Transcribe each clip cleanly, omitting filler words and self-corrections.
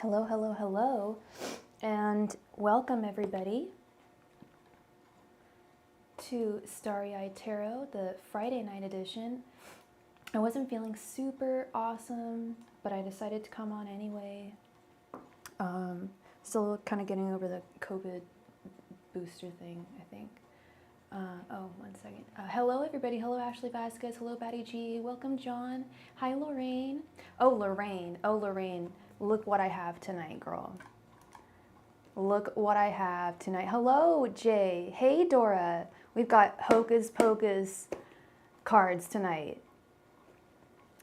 Hello, hello, hello, and welcome everybody to Starry Tarot, the Friday night edition. I wasn't feeling super awesome, but I decided to come on anyway. Still kind of getting over the COVID booster thing, I think. Oh, 1 second. Hello everybody. Hello Ashley Vasquez. Hello Batty G. Welcome John. Hi Lorraine. Oh, Lorraine. Look what I have tonight, girl. Look what I have tonight. Hello, Jay. Hey, Dora. We've got Hocus Pocus cards tonight.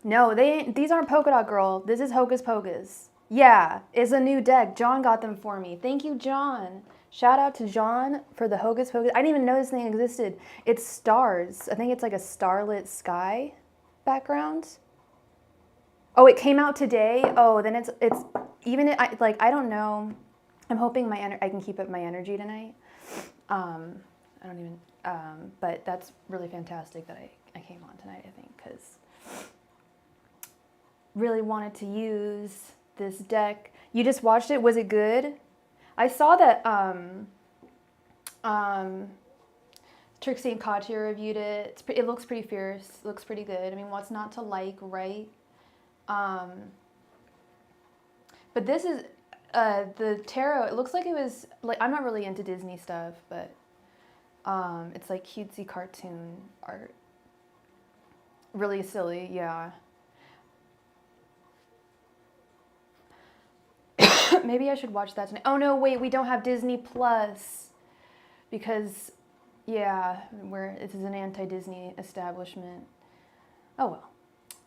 No, these aren't Polka Dot Girl. This is Hocus Pocus. Yeah, it's a new deck. John got them for me. Thank you, John. Shout out to John for the Hocus Pocus. I didn't even know this thing existed. It's stars. I think it's like a starlit sky background. Oh, it came out today. Oh, then it's even I don't know. I'm hoping I can keep up my energy tonight. I don't even. But that's really fantastic that I came on tonight. I think because really wanted to use this deck. You just watched it. Was it good? I saw that Trixie and Katya reviewed it. It looks pretty fierce. It looks pretty good. I mean, what's not to like, right? But this is the tarot. It looks like it was like, I'm not really into Disney stuff, but it's like cutesy cartoon art. Really silly, yeah. Maybe I should watch that tonight. Oh no, wait, we don't have Disney Plus because, yeah, this is an anti-Disney establishment. Oh well.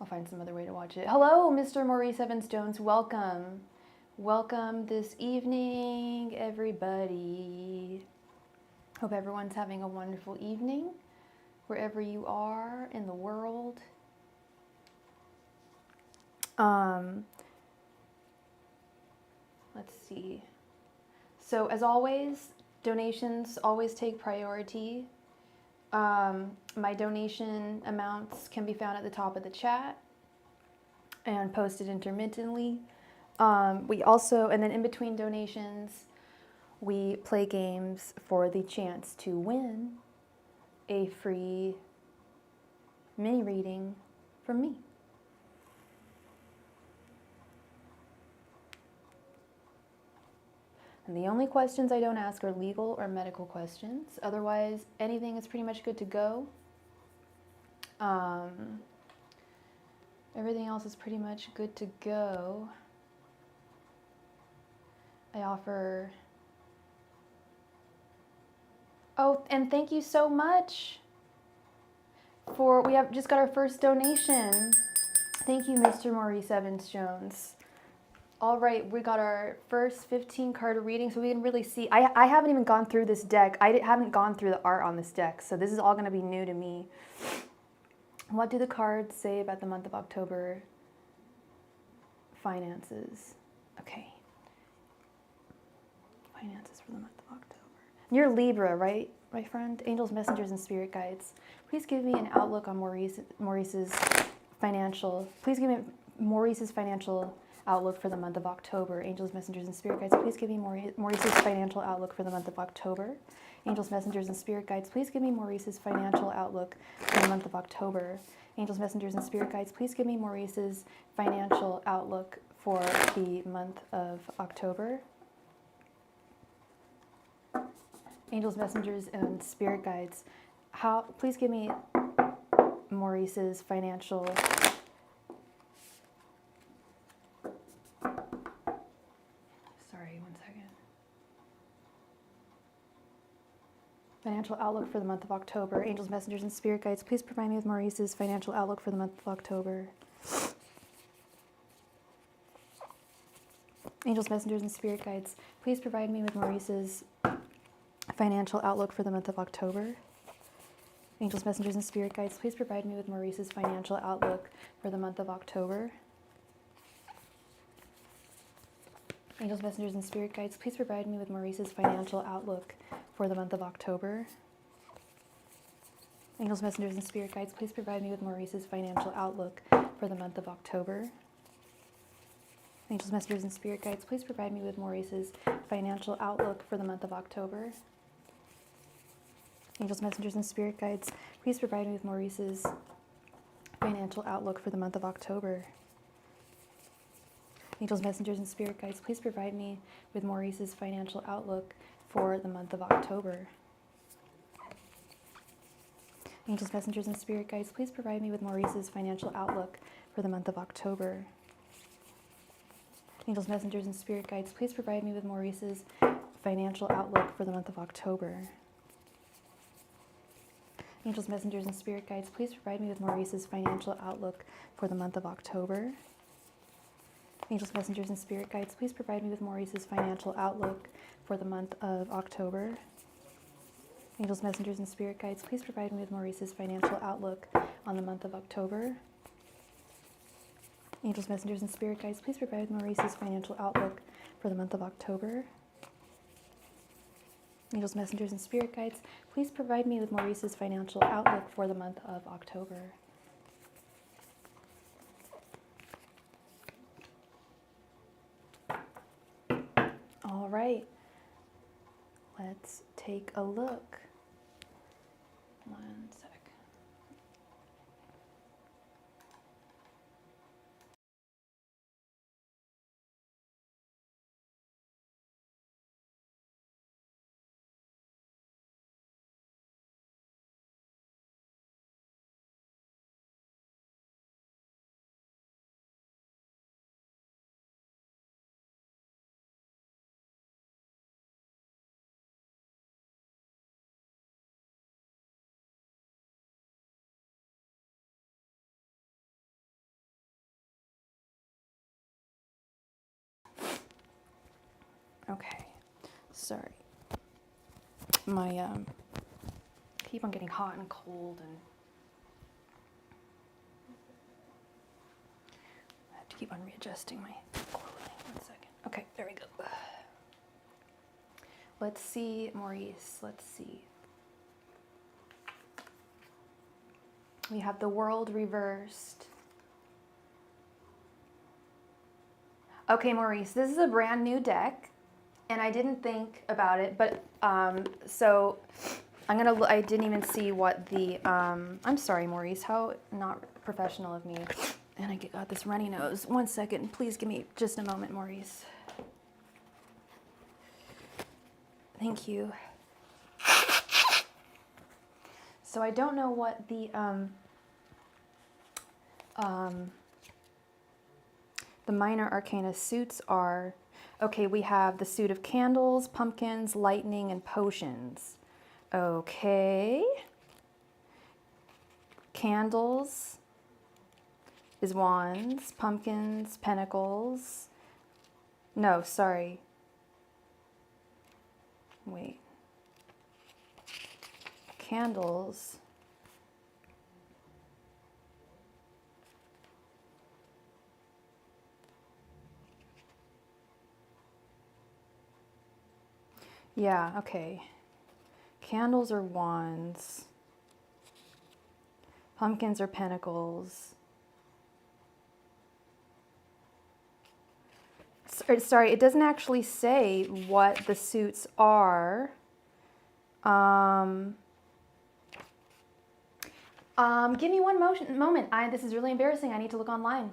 I'll find some other way to watch it. Hello, Mr. Maurice Evans-Jones. Welcome. Welcome this evening, everybody. Hope everyone's having a wonderful evening, wherever you are in the world. Let's see. So, as always, donations always take priority. My donation amounts can be found at the top of the chat and posted intermittently. We also, and then in between donations, we play games for the chance to win a free mini reading from me. And the only questions I don't ask are legal or medical questions. Otherwise, anything is pretty much good to go. Everything else is pretty much good to go. I offer... Oh, and thank you so much for... We have just got our first donation. Thank you, Mr. Maurice Evans-Jones. All right, we got our first 15 card reading, so we can really see. I haven't even gone through this deck. I haven't gone through the art on this deck, so this is all going to be new to me. What do the cards say about the month of October? Finances. Okay. Finances for the month of October. You're Libra, right, my friend? Angels, messengers, and spirit guides. Please give me an outlook on Maurice's financial. Please give me Maurice's financial outlook for the month of October. Angels, messengers, and spirit guides, please give me Maurice's financial outlook for the month of October. Angels, messengers, and spirit guides, please give me Maurice's financial outlook for the month of October. Angels, messengers, and spirit guides, please give me Maurice's financial outlook for the month of October. Angels, messengers, and spirit guides, please give me Maurice's financial outlook for the month of October. Angels, messengers, and spirit guides, please provide me with Maurice's financial outlook for the month of October. Angels, messengers, and spirit guides, please provide me with Maurice's financial outlook for the month of October. Angels, messengers, and spirit guides, please provide me with Maurice's financial outlook for the month of October. Angels, messengers, and spirit guides, please provide me with Maurice's financial outlook for the month of October. Angels, messengers, and spirit guides, please provide me with Maurice's financial outlook for the month of October. Angels, messengers, and spirit guides, please provide me with Maurice's financial outlook for the month of October. Angels, messengers, and spirit guides, please provide me with Maurice's financial outlook for the month of October. Angels, messengers, and spirit guides, please provide me with Maurice's financial outlook for the month of October. Angels, messengers, and spirit guides, please provide me with Maurice's financial outlook for the month of October. Angels, messengers, and spirit guides, please provide me with Maurice's financial outlook for the month of October. Angels, messengers, and spirit guides, please provide me with Maurice's financial outlook for the month of October. Angels, messengers, and spirit guides, please provide me with Maurice's financial outlook for the month of October. Angels, messengers, and spirit guides, please provide me with Maurice's financial outlook on the month of October. Angels, messengers, and spirit guides, please provide Maurice's financial outlook for the month of October. Angels, messengers, and spirit guides, please provide me with Maurice's financial outlook for the month of October. All right, let's take a look. 1 sec. Okay, sorry. My keep on getting hot and cold, and I have to keep on readjusting my clothing. 1 second. Okay, there we go. Let's see, Maurice. Let's see. We have the World reversed. Okay, Maurice, this is a brand new deck, and I didn't think about it, but so I didn't even see what the I'm sorry, Maurice, how not professional of me. And I got this runny nose. 1 second, please give me just a moment, Maurice. Thank you. So I don't know what the minor arcana suits are. Okay, we have the suit of candles, pumpkins, lightning, and potions. Okay. Candles is wands, pumpkins, pentacles. No, sorry. Wait. Candles. Yeah, okay. Candles are wands. Pumpkins are pentacles. Sorry, it doesn't actually say what the suits are. Give me one moment. This is really embarrassing. I need to look online.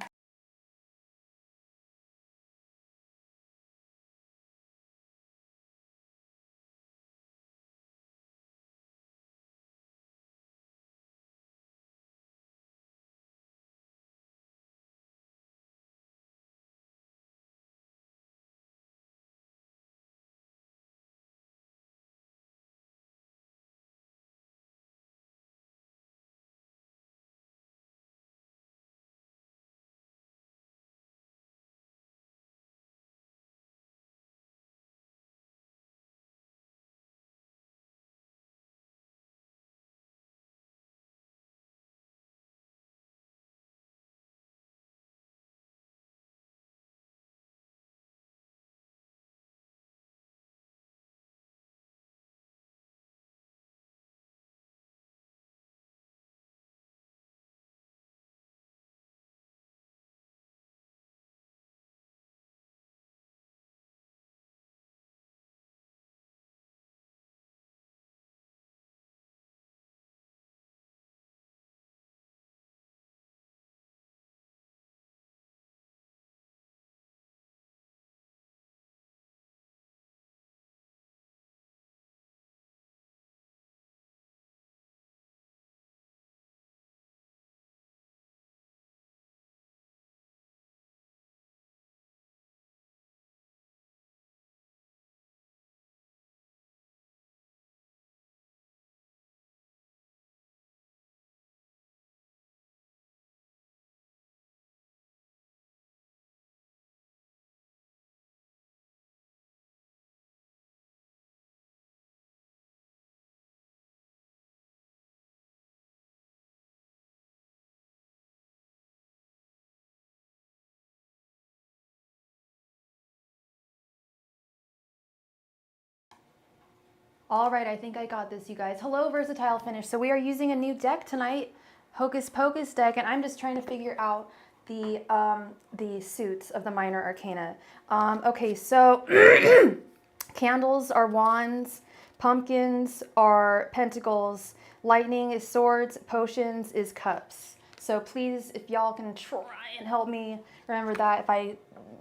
All right, I think I got this, you guys. Hello, Versatile Finish. So we are using a new deck tonight, Hocus Pocus deck, and I'm just trying to figure out the suits of the minor arcana. Okay, so candles are wands, pumpkins are pentacles, lightning is swords, potions is cups. So please, if y'all can try and help me remember that if I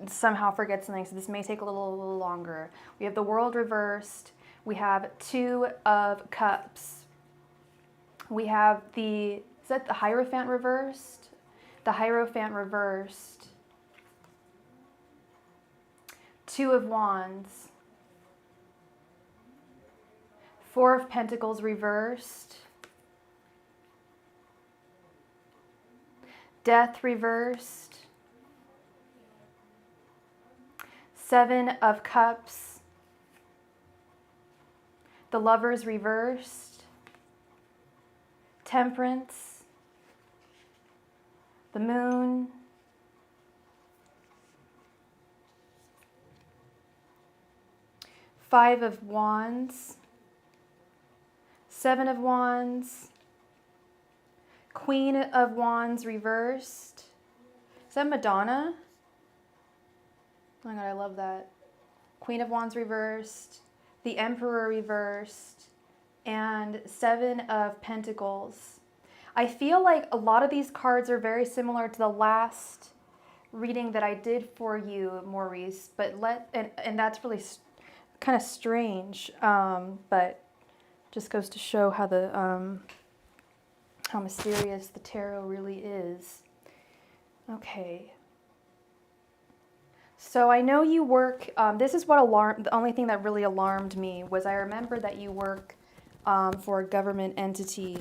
somehow forget something, so this may take a little longer. We have the world reversed. We have two of cups. We have is that the Hierophant reversed? The Hierophant reversed. Two of wands. Four of pentacles reversed. Death reversed. Seven of cups. The Lovers reversed, Temperance, the Moon, Five of Wands, Seven of Wands, Queen of Wands reversed. Is that Madonna? Oh my God, I love that. Queen of Wands reversed. The Emperor reversed, and Seven of Pentacles. I feel like a lot of these cards are very similar to the last reading that I did for you, Maurice, but and that's really kind of strange, but just goes to show how how mysterious the tarot really is. Okay. So I know you work, this is what the only thing that really alarmed me was I remember that you work for a government entity,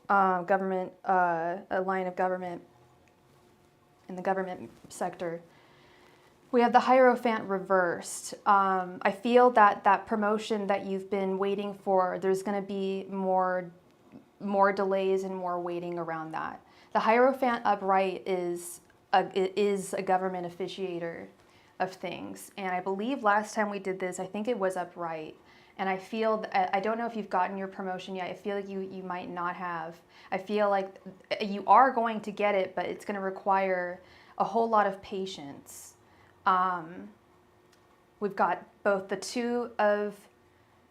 a line of government in the government sector. We have the Hierophant reversed. I feel that promotion that you've been waiting for, there's going to be more delays and more waiting around that. The Hierophant Upright is a government officiator of things, and I believe last time we did this, I think it was upright, and I feel I don't know if you've gotten your promotion yet. I feel like you might not have. I feel like you are going to get it, but it's going to require a whole lot of patience. We've got both the Two of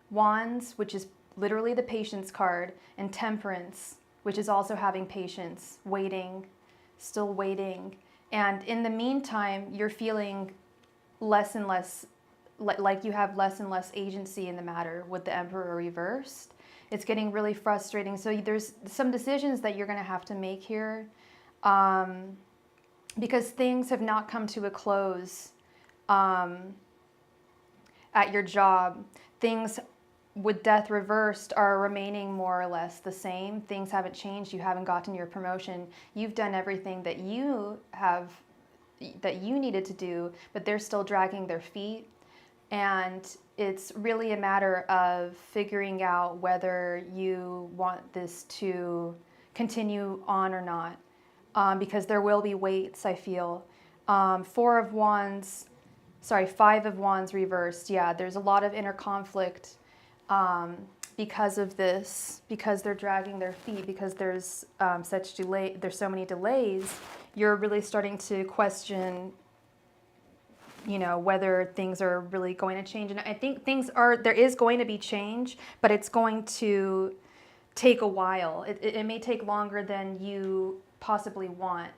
Wands, which is literally the patience card, and Temperance, which is also having patience, waiting, still waiting. And in the meantime, you're feeling less and less, like you have less and less agency in the matter with the Emperor reversed. It's getting really frustrating. So there's some decisions that you're going to have to make here, because things have not come to a close at your job. Things with death reversed are remaining more or less the same. Things haven't changed. You haven't gotten your promotion. You've done everything that you needed to do, but they're still dragging their feet. And it's really a matter of figuring out whether you want this to continue on or not, because there will be waits, I feel. Five of Wands reversed. Yeah, there's a lot of inner conflict because of this, because they're dragging their feet, because there's there's so many delays. You're really starting to question, whether things are really going to change. And I think there is going to be change, but it's going to take a while. It may take longer than you possibly want.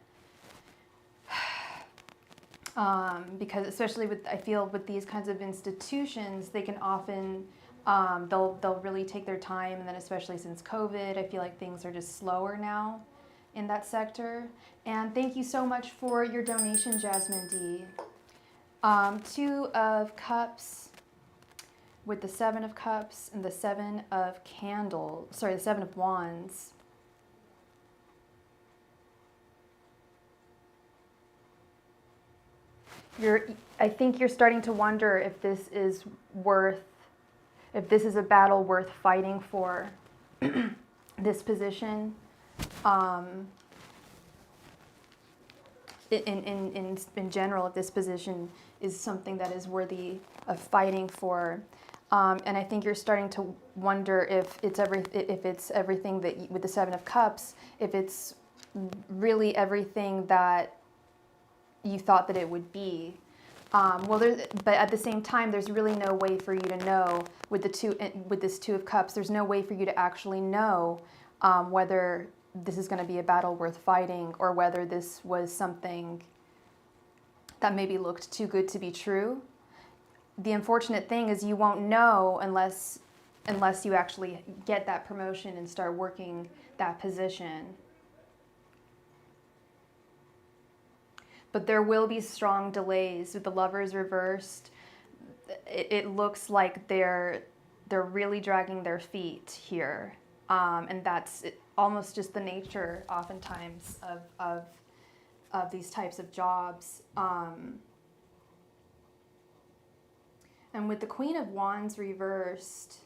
Because especially I feel with these kinds of institutions, they can often, they'll really take their time. And then especially since COVID, I feel like things are just slower now in that sector. And thank you so much for your donation, Jasmine D. Two of Cups with the Seven of Cups and the Seven of the Seven of Wands. I think you're starting to wonder if this is a battle worth fighting for. This position, in general, if this position is something that is worthy of fighting for. And I think you're starting to wonder if it's everything that with the Seven of Cups, if it's really everything that you thought that it would be. But at the same time, there's really no way for you to know with this Two of Cups. There's no way for you to actually know whether this is going to be a battle worth fighting, or whether this was something that maybe looked too good to be true. The unfortunate thing is you won't know unless you actually get that promotion and start working that position. But there will be strong delays with the Lovers reversed. It looks like they're really dragging their feet here, and that's almost just the nature, oftentimes, of these types of jobs. And with the Queen of Wands reversed,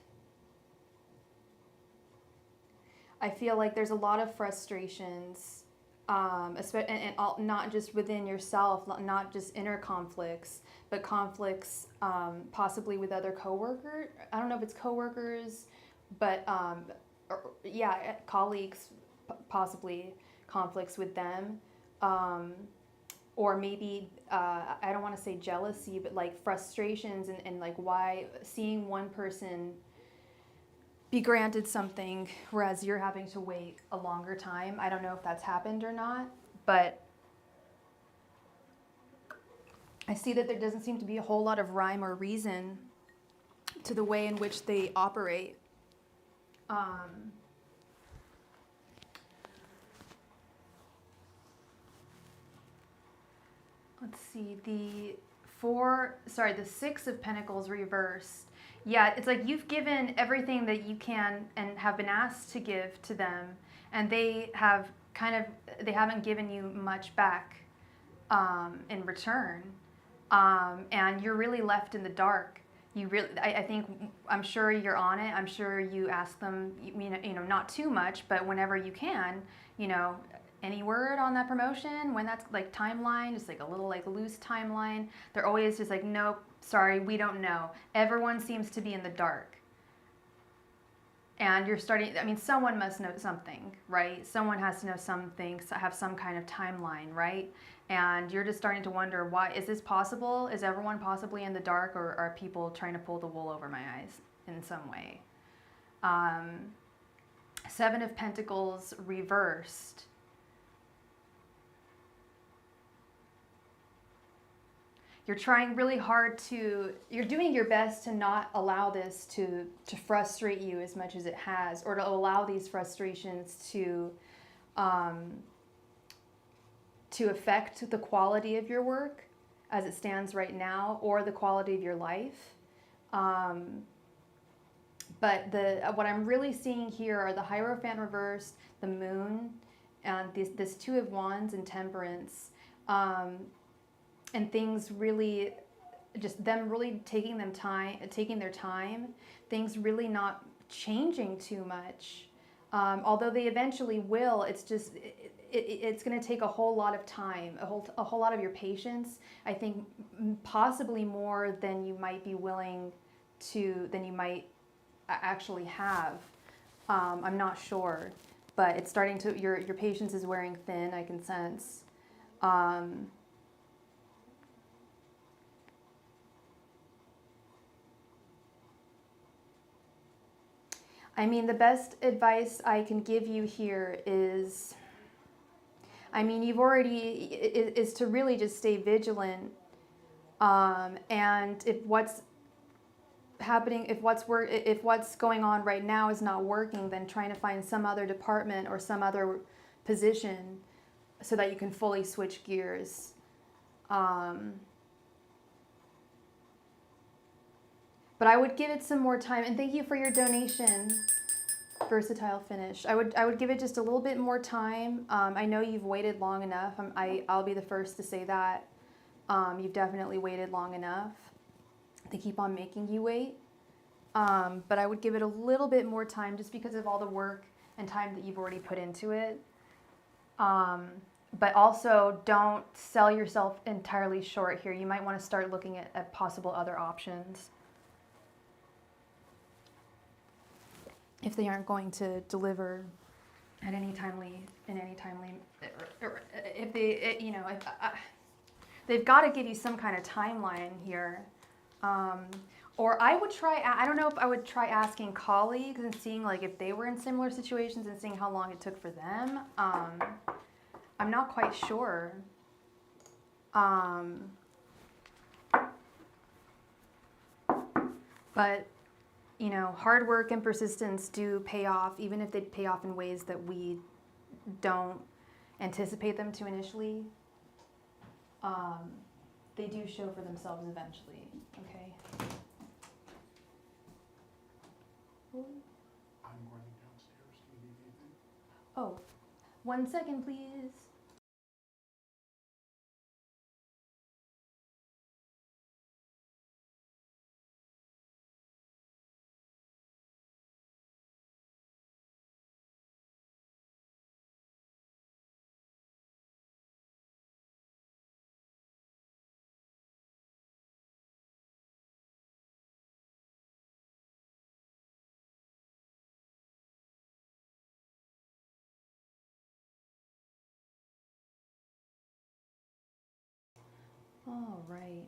I feel like there's a lot of frustrations, not just within yourself, not just inner conflicts, but conflicts possibly with other coworkers. I don't know if it's coworkers, but colleagues, possibly conflicts with them. Or maybe, I don't want to say jealousy, but like frustrations and like why seeing one person be granted something, whereas you're having to wait a longer time. I don't know if that's happened or not, but I see that there doesn't seem to be a whole lot of rhyme or reason to the way in which they operate. Let's see, the Six of Pentacles reversed. Yeah, it's like you've given everything that you can and have been asked to give to them, and they haven't given you much back in return, and you're really left in the dark. I'm sure you're on it. I'm sure you ask them, not too much, but whenever you can, any word on that promotion, when that's like timeline, just like a little like loose timeline. They're always just like, nope, sorry, we don't know. Everyone seems to be in the dark. And you're starting, someone must know something, right? Someone has to know something, have some kind of timeline, right? And you're just starting to wonder, why is this possible? Is everyone possibly in the dark, or are people trying to pull the wool over my eyes in some way? Seven of Pentacles reversed. You're trying really hard you're doing your best to not allow this to frustrate you as much as it has, or to allow these frustrations to affect the quality of your work as it stands right now, or the quality of your life. But what I'm really seeing here are the Hierophant Reversed, the Moon, and this Two of Wands and Temperance. And things really, just them really taking their time, things really not changing too much. Although they eventually will, it's just, it's going to take a whole lot of time, a whole lot of your patience. I think possibly more than you might be willing to, than you might actually have. I'm not sure, but it's starting to, your patience is wearing thin, I can sense. The best advice I can give you here is, you've already, is to really just stay vigilant. And if what's happening, if what's going on right now is not working, then trying to find some other department or some other position so that you can fully switch gears. But I would give it some more time, and thank you for your donation, Versatile Finish. I would give it just a little bit more time. I know you've waited long enough. I'll be the first to say that. You've definitely waited long enough. They keep on making you wait. But I would give it a little bit more time, just because of all the work and time that you've already put into it. But also, don't sell yourself entirely short here. You might want to start looking at possible other options. if they aren't going to deliver at any timely, if they, you know, they've got to give you some kind of timeline here. Or I would try, I don't know if I would try asking colleagues and seeing like if they were in similar situations and seeing how long it took for them. I'm not quite sure. But, you know, hard work and persistence do pay off, even if they pay off in ways that we don't anticipate them to initially. They do show for themselves eventually, okay? I'm running downstairs. Do you need anything? Oh, 1 second, please. All right.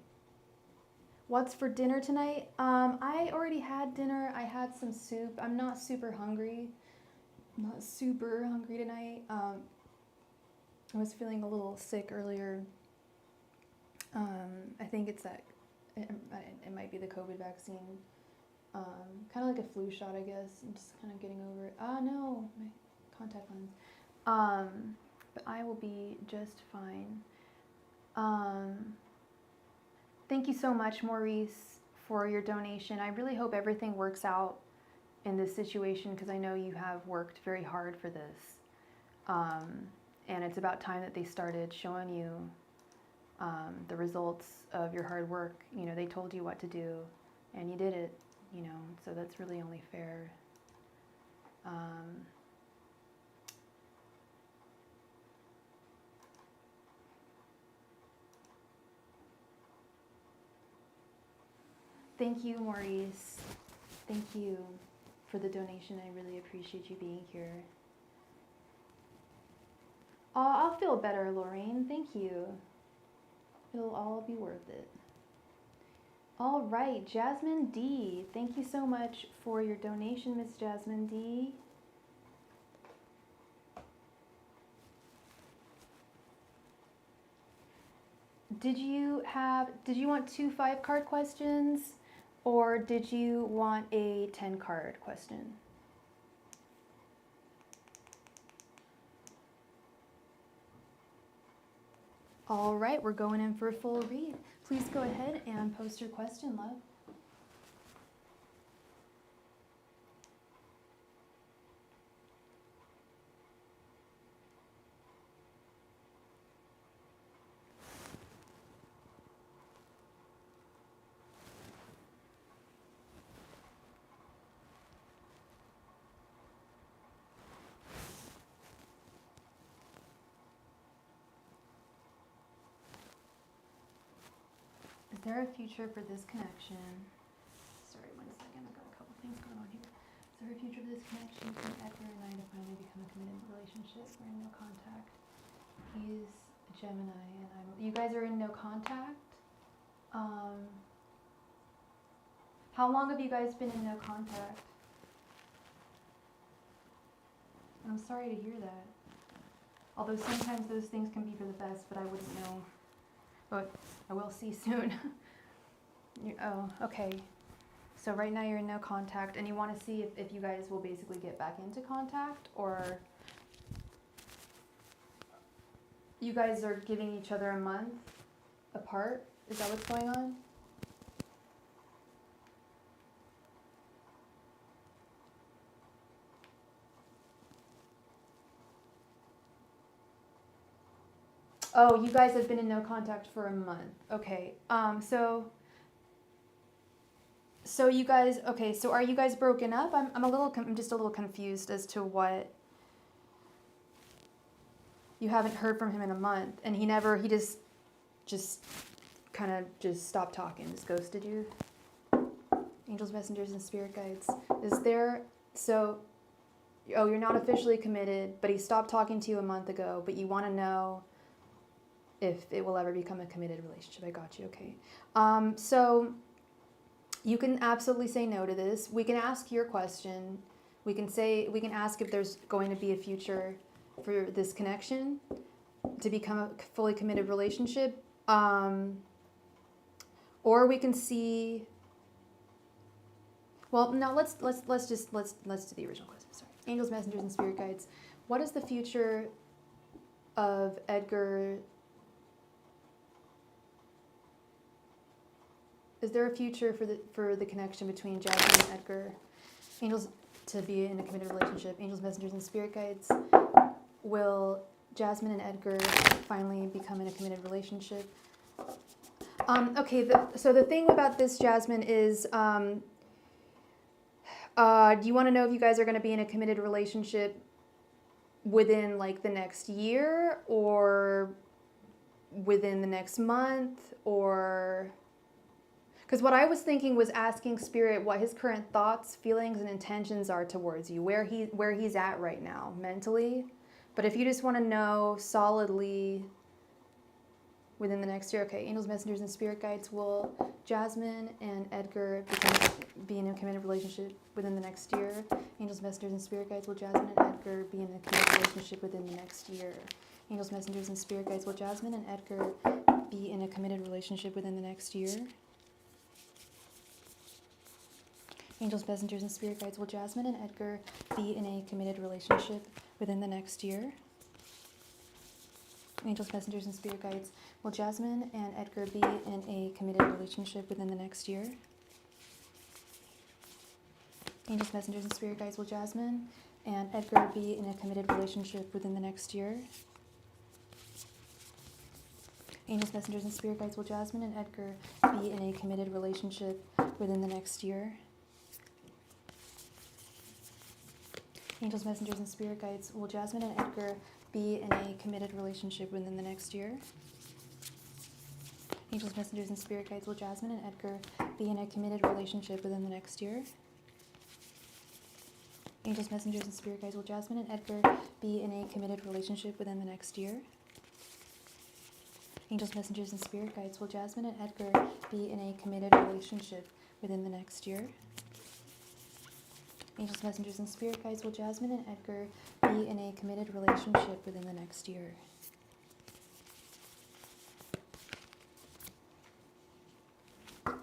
What's for dinner tonight? I already had dinner. I had some soup. I'm not super hungry. Not super hungry tonight. I was feeling a little sick earlier. I think it's that, it might be the COVID vaccine. Kind of like a flu shot, I guess. I'm just kind of getting over it. No, my contact lens. But I will be just fine. Thank you so much, Maurice, for your donation. I really hope everything works out in this situation because I know you have worked very hard for this. And it's about time that they started showing you the results of your hard work. You know, they told you what to do and you did it, you know, so that's really only fair. Thank you, Maurice. Thank you for the donation. I really appreciate you being here. Oh, I'll feel better, Lorraine. Thank you. It'll all be worth it. All right, Jasmine D. Thank you so much for your donation, Miss Jasmine D. Did you want 2 5-card questions or did you want a 10-card question? All right, we're going in for a full read. Please go ahead and post your question, love. Is there a future for this connection? Sorry, 1 second. I've got a couple things going on here. Is there a future for this connection from Edgar and I to finally become a committed relationship? We're in no contact. He's a Gemini and I'm... You guys are in no contact? How long have you guys been in no contact? I'm sorry to hear that. Although sometimes those things can be for the best, but I wouldn't know. But I will see soon. Oh, okay. So right now you're in no contact, and you want to see if you guys will basically get back into contact, or you guys are giving each other a month apart? Is that what's going on? Oh, you guys have been in no contact for a month. Okay. So you guys, okay, so are you guys broken up? I'm just a little confused as to what you haven't heard from him in a month, and he just kind of just stopped talking, just ghosted you. Angels, messengers, and spirit guides. Is there, so Oh, you're not officially committed, but he stopped talking to you a month ago, but you want to know if it will ever become a committed relationship. I got you. Okay. So you can absolutely say no to this. We can ask your question. We can ask if there's going to be a future for this connection to become a fully committed relationship. Or we can see. Well, no. Let's do the original question. Sorry. Angels, messengers, and spirit guides. What is the future of Edgar? Is there a future for the connection between Jasmine and Edgar? Angels to be in a committed relationship. Angels, messengers, and spirit guides. Will Jasmine and Edgar finally become in a committed relationship? Okay. So the thing about this, Jasmine, is do you want to know if you guys are going to be in a committed relationship within like the next year, or within the next month, or? Because what I was thinking was asking Spirit what his current thoughts, feelings, and intentions are towards you, where he's at right now mentally. But if you just want to know solidly within the next year, okay, angels, messengers, and spirit guides, will Jasmine and Edgar be in a committed relationship within the next year? Angels, messengers, and spirit guides, will Jasmine and Edgar be in a committed relationship within the next year? Angels, messengers, and spirit guides, will Jasmine and Edgar be in a committed relationship within the next year? Angels, messengers, and spirit guides, will Jasmine and Edgar be in a committed relationship within the next year? Angels, messengers, and spirit guides, will Jasmine and Edgar be in a committed relationship within the next year? Angels, messengers, and spirit guides, will Jasmine and Edgar be in a committed relationship within the next year? Angels, messengers, and spirit guides, will Jasmine and Edgar be in a committed relationship within the next year? Angels, messengers, and spirit guides, will Jasmine and Edgar be in a committed relationship within the next year? Angels, messengers, and spirit guides, will Jasmine and Edgar be in a committed relationship within the next year? Angels, messengers, and spirit guides, will Jasmine and Edgar be in a committed relationship within the next year? Angels, messengers, and spirit guides, will Jasmine and Edgar be in a committed relationship within the next year? Angels, messengers, and spirit guides, will Jasmine and Edgar be in a committed relationship within the next year? Okay.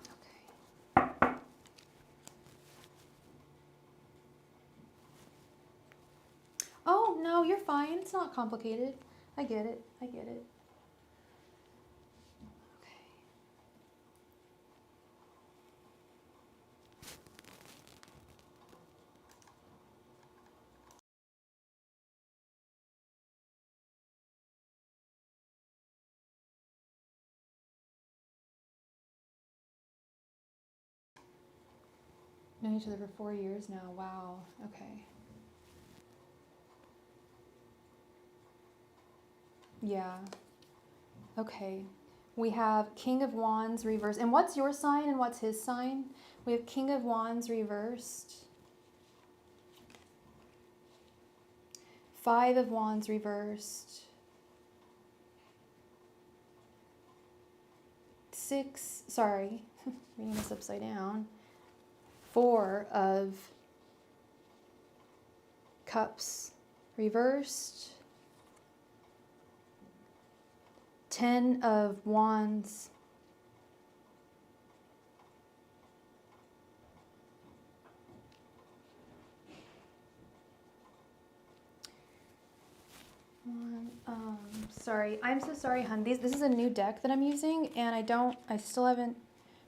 Oh, no, you're fine. It's not complicated. I get it. I get it. Known each other for 4 years now. Wow. Okay. Yeah. Okay. We have King of Wands reversed. And what's your sign and what's his sign? We have King of Wands reversed. 5 of Wands reversed. 6, sorry, reading this upside down. 4 of Cups reversed. 10 of Wands. Sorry, I'm so sorry, hun. This is a new deck that I'm using, and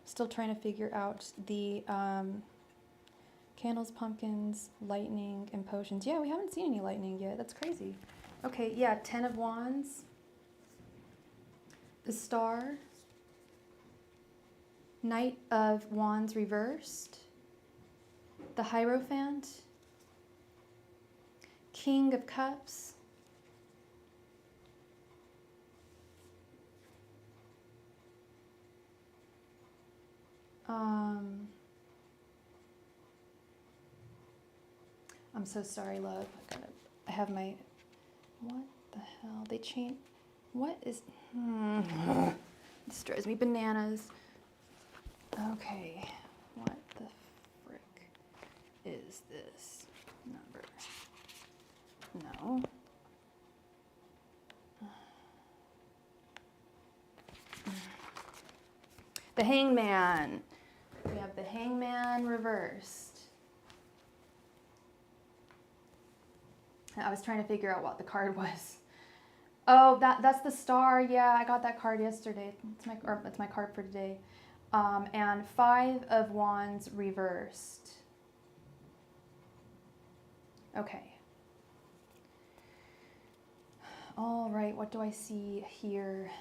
still trying to figure out the candles, pumpkins, lightning, and potions. Yeah, we haven't seen any lightning yet. That's crazy. Okay, yeah, 10 of Wands. The Star. Knight of Wands reversed. The Hierophant. King of Cups. I'm so sorry, love. I have my, what the hell? They changed, what is, this drives me bananas. Okay, what the frick is this number? No. The Hangman. We have the Hangman reversed. I was trying to figure out what the card was. Oh, that's the star. Yeah, I got that card yesterday. It's my card for today. And 5 of Wands reversed. Okay. All right, what do I see here?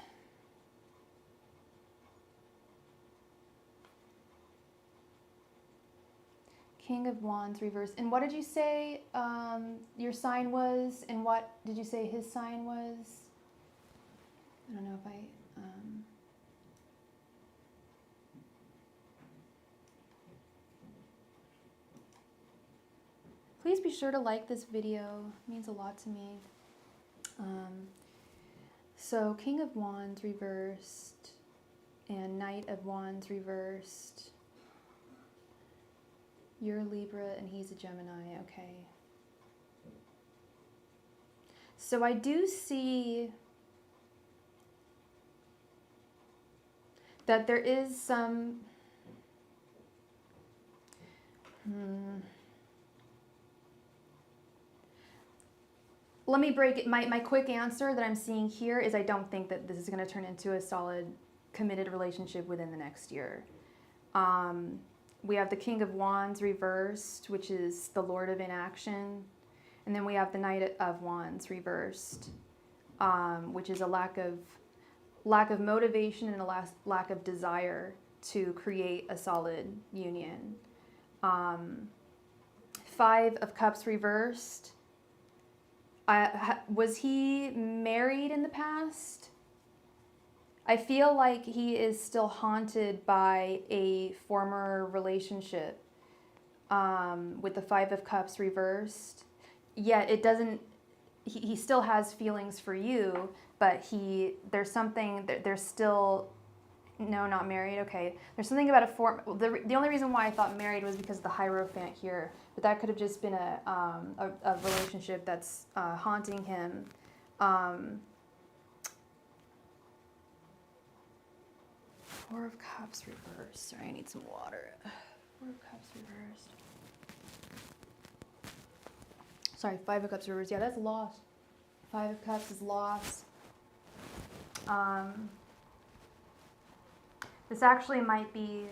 King of Wands reversed. And what did you say your sign was? And what did you say his sign was? I don't know if I... Please be sure to like this video. It means a lot to me. So King of Wands reversed and Knight of Wands reversed. You're a Libra and he's a Gemini, okay. So I do see that there is some... Let me break it. My quick answer that I'm seeing here is I don't think that this is going to turn into a solid, committed relationship within the next year. We have the King of Wands reversed, which is the Lord of Inaction. And then we have the Knight of Wands reversed, which is a lack of motivation and a lack of desire to create a solid union. 5 of Cups reversed. Was he married in the past? I feel like he is still haunted by a former relationship with the 5 of Cups reversed. Yet it doesn't, he still has feelings for you, but there's still, no, not married, okay. There's something about the only reason why I thought married was because of the Hierophant here, but that could have just been a relationship that's haunting him. 4 of Cups reversed. Sorry, I need some water. 4 of Cups reversed. Sorry, 5 of Cups reversed. Yeah, that's lost. 5 of Cups is lost. This actually might be...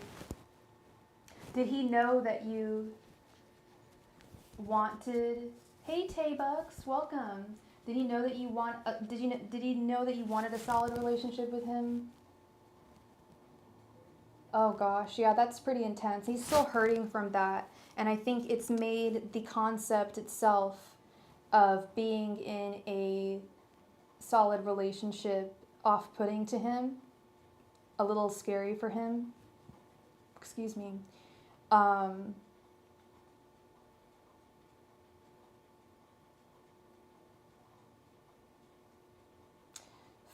Did he know that you wanted... Hey, Tay-Bucks, welcome. Did he know that you did he know that you wanted a solid relationship with him? Oh gosh, yeah, that's pretty intense. He's still hurting from that. And I think it's made the concept itself of being in a solid relationship off-putting to him. A little scary for him. Excuse me.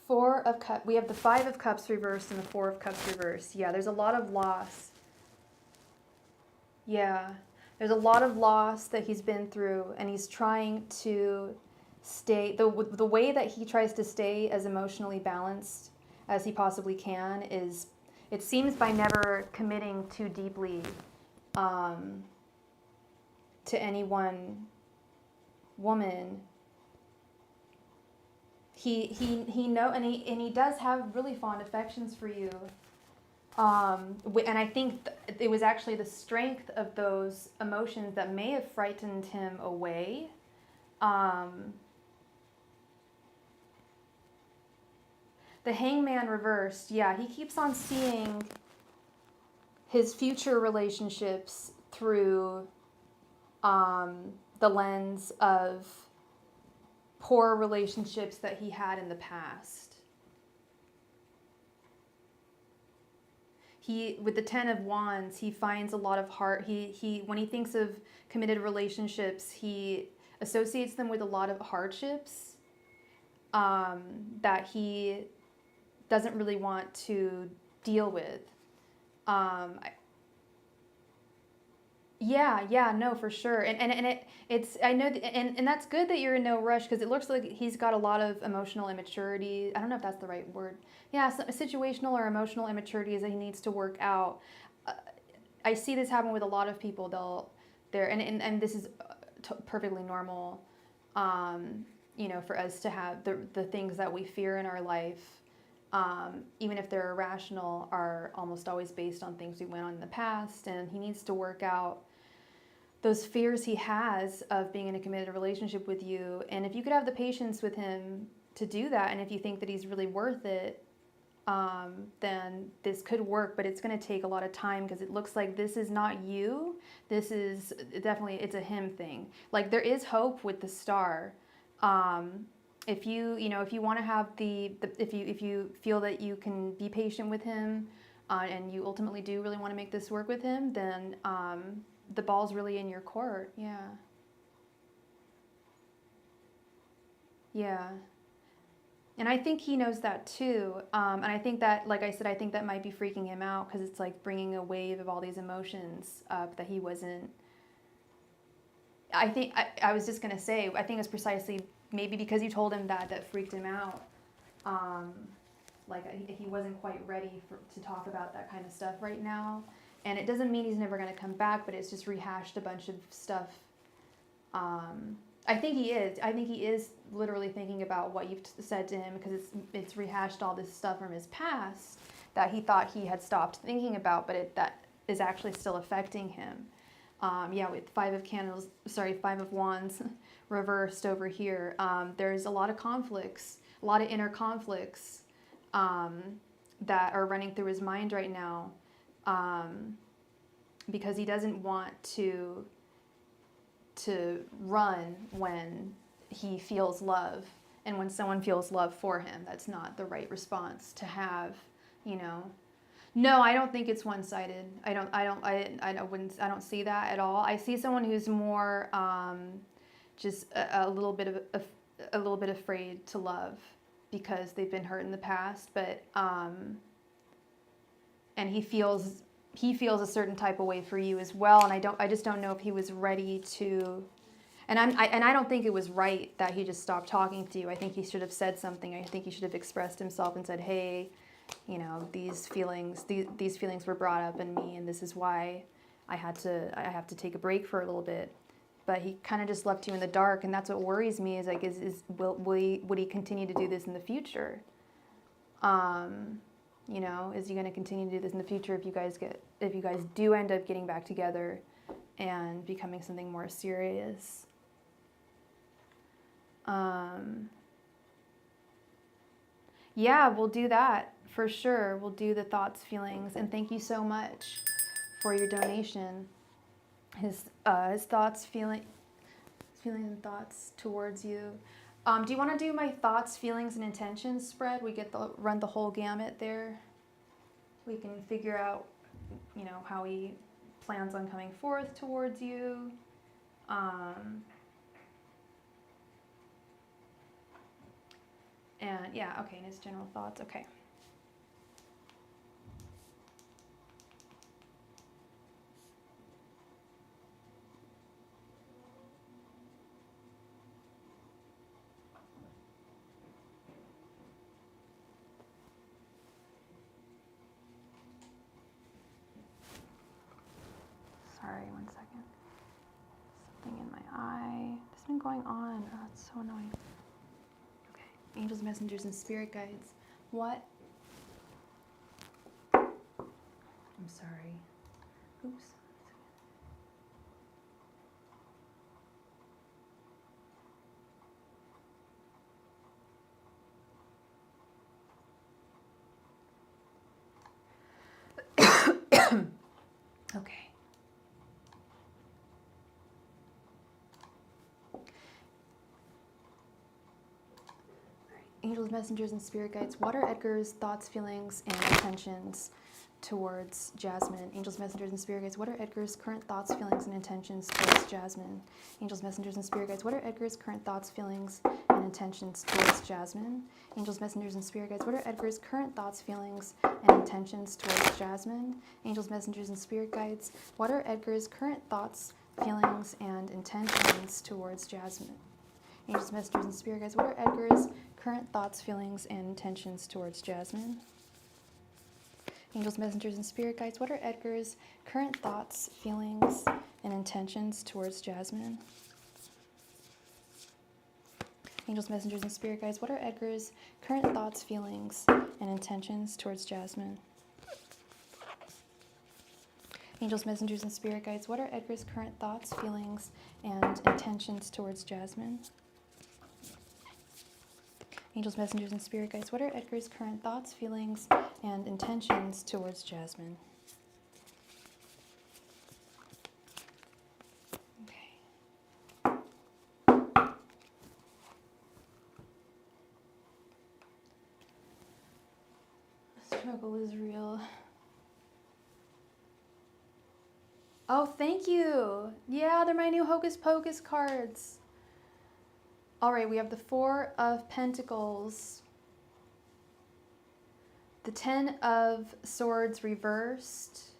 4 of Cups. We have the 5 of Cups reversed and the 4 of Cups reversed. Yeah, there's a lot of loss. Yeah, there's a lot of loss that he's been through, and he's trying to stay. The way that he tries to stay as emotionally balanced as he possibly can is, it seems, by never committing too deeply to any one woman. He he does have really fond affections for you, and I think it was actually the strength of those emotions that may have frightened him away. The Hangman reversed, yeah, he keeps on seeing his future relationships through the lens of poor relationships that he had in the past. with the Ten of Wands, he finds a lot of heart. He when he thinks of committed relationships, he associates them with a lot of hardships that he doesn't really want to deal with. Yeah, no, for sure. It's I know and that's good that you're in no rush, because it looks like he's got a lot of emotional immaturity. I don't know if that's the right word. Yeah, situational or emotional immaturities that he needs to work out. I see this happen with a lot of people. And this is perfectly normal. For us to have the things that we fear in our life, even if they're irrational, are almost always based on things we went on in the past, and he needs to work out those fears he has of being in a committed relationship with you. And if you could have the patience with him to do that, and if you think that he's really worth it, then this could work, but it's going to take a lot of time, because it looks like this is not you. This is definitely, it's a him thing. Like, there is hope with the star. If you want to have if you feel that you can be patient with him, and you ultimately do really want to make this work with him, then the ball's really in your court. Yeah. And I think he knows that too. And I think that, like I said, I think that might be freaking him out, because it's like bringing a wave of all these emotions up that he wasn't. I was just going to say, I think it's precisely maybe because you told him that freaked him out. Like, he wasn't quite ready to talk about that kind of stuff right now. And it doesn't mean he's never going to come back, but it's just rehashed a bunch of stuff. I think he is. I think he is literally thinking about what you've said to him, because it's rehashed all this stuff from his past that he thought he had stopped thinking about, but that is actually still affecting him. With Five of Wands reversed over here, there's a lot of conflicts, a lot of inner conflicts that are running through his mind right now, because he doesn't want to run when he feels love, and when someone feels love for him. That's not the right response to have, No, I don't think it's one-sided. I don't see that at all. I see someone who's more just a little bit afraid to love, because they've been hurt in the past, but and he feels a certain type of way for you as well, and I just don't know if he was ready to. And I don't think it was right that he just stopped talking to you. I think he should have said something. I think he should have expressed himself and said, "Hey, these feelings were brought up in me, and this is why I have to take a break for a little bit." But he kind of just left you in the dark, and that's what worries me. Is like, would he continue to do this in the future? Is he going to continue to do this in the future if you guys do end up getting back together and becoming something more serious? Yeah, we'll do that for sure. We'll do the thoughts, feelings, and thank you so much for your donation. His thoughts, feelings, and thoughts towards you. Do you want to do my thoughts, feelings, and intentions spread? We get run the whole gamut there. We can figure out, how he plans on coming forth towards you. And his general thoughts. Okay. Sorry, one second. Something in my eye. What's been going on? Oh, it's so annoying. Okay. Angels, messengers, and spirit guides. What? I'm sorry. Oops. Okay. Angels, messengers, and spirit guides. What are Edgar's thoughts, feelings, and intentions towards Jasmine? Angels, messengers, and spirit guides, what are Edgar's current thoughts, feelings, and intentions towards Jasmine? Angels, messengers, and spirit guides, what are Edgar's current thoughts, feelings, and intentions towards Jasmine? Angels, messengers, and spirit guides, what are Edgar's current thoughts, feelings, and intentions towards Jasmine? Angels, messengers, and spirit guides, what are Edgar's current thoughts, feelings, and intentions towards Jasmine? Angels, messengers, and spirit guides, what are Edgar's current thoughts, feelings, and intentions towards Jasmine? Angels, messengers, and spirit guides, what are Edgar's current thoughts, feelings, and intentions towards Jasmine? Angels, messengers, and spirit guides, what are Edgar's current thoughts, feelings, and intentions towards Jasmine? Angels, messengers, and spirit guides, what are Edgar's current thoughts, feelings, and intentions towards Jasmine? Angels, messengers, and spirit guides, what are Edgar's current thoughts, feelings, and intentions towards Jasmine? Okay. The struggle is real. Oh, thank you. Yeah, they're my new Hocus Pocus cards. All right, we have the Four of Pentacles, the Ten of Swords reversed,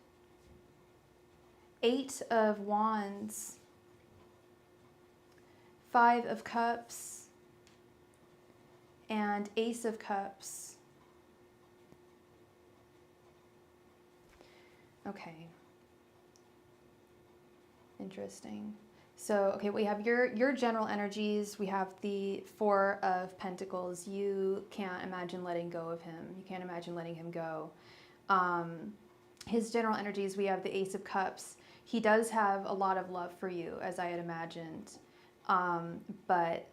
Eight of Wands, Five of Cups, and Ace of Cups. Okay. Interesting. So, okay, we have your general energies. We have the Four of Pentacles. You can't imagine letting go of him. You can't imagine letting him go. His general energies, we have the Ace of Cups. He does have a lot of love for you, as I had imagined. But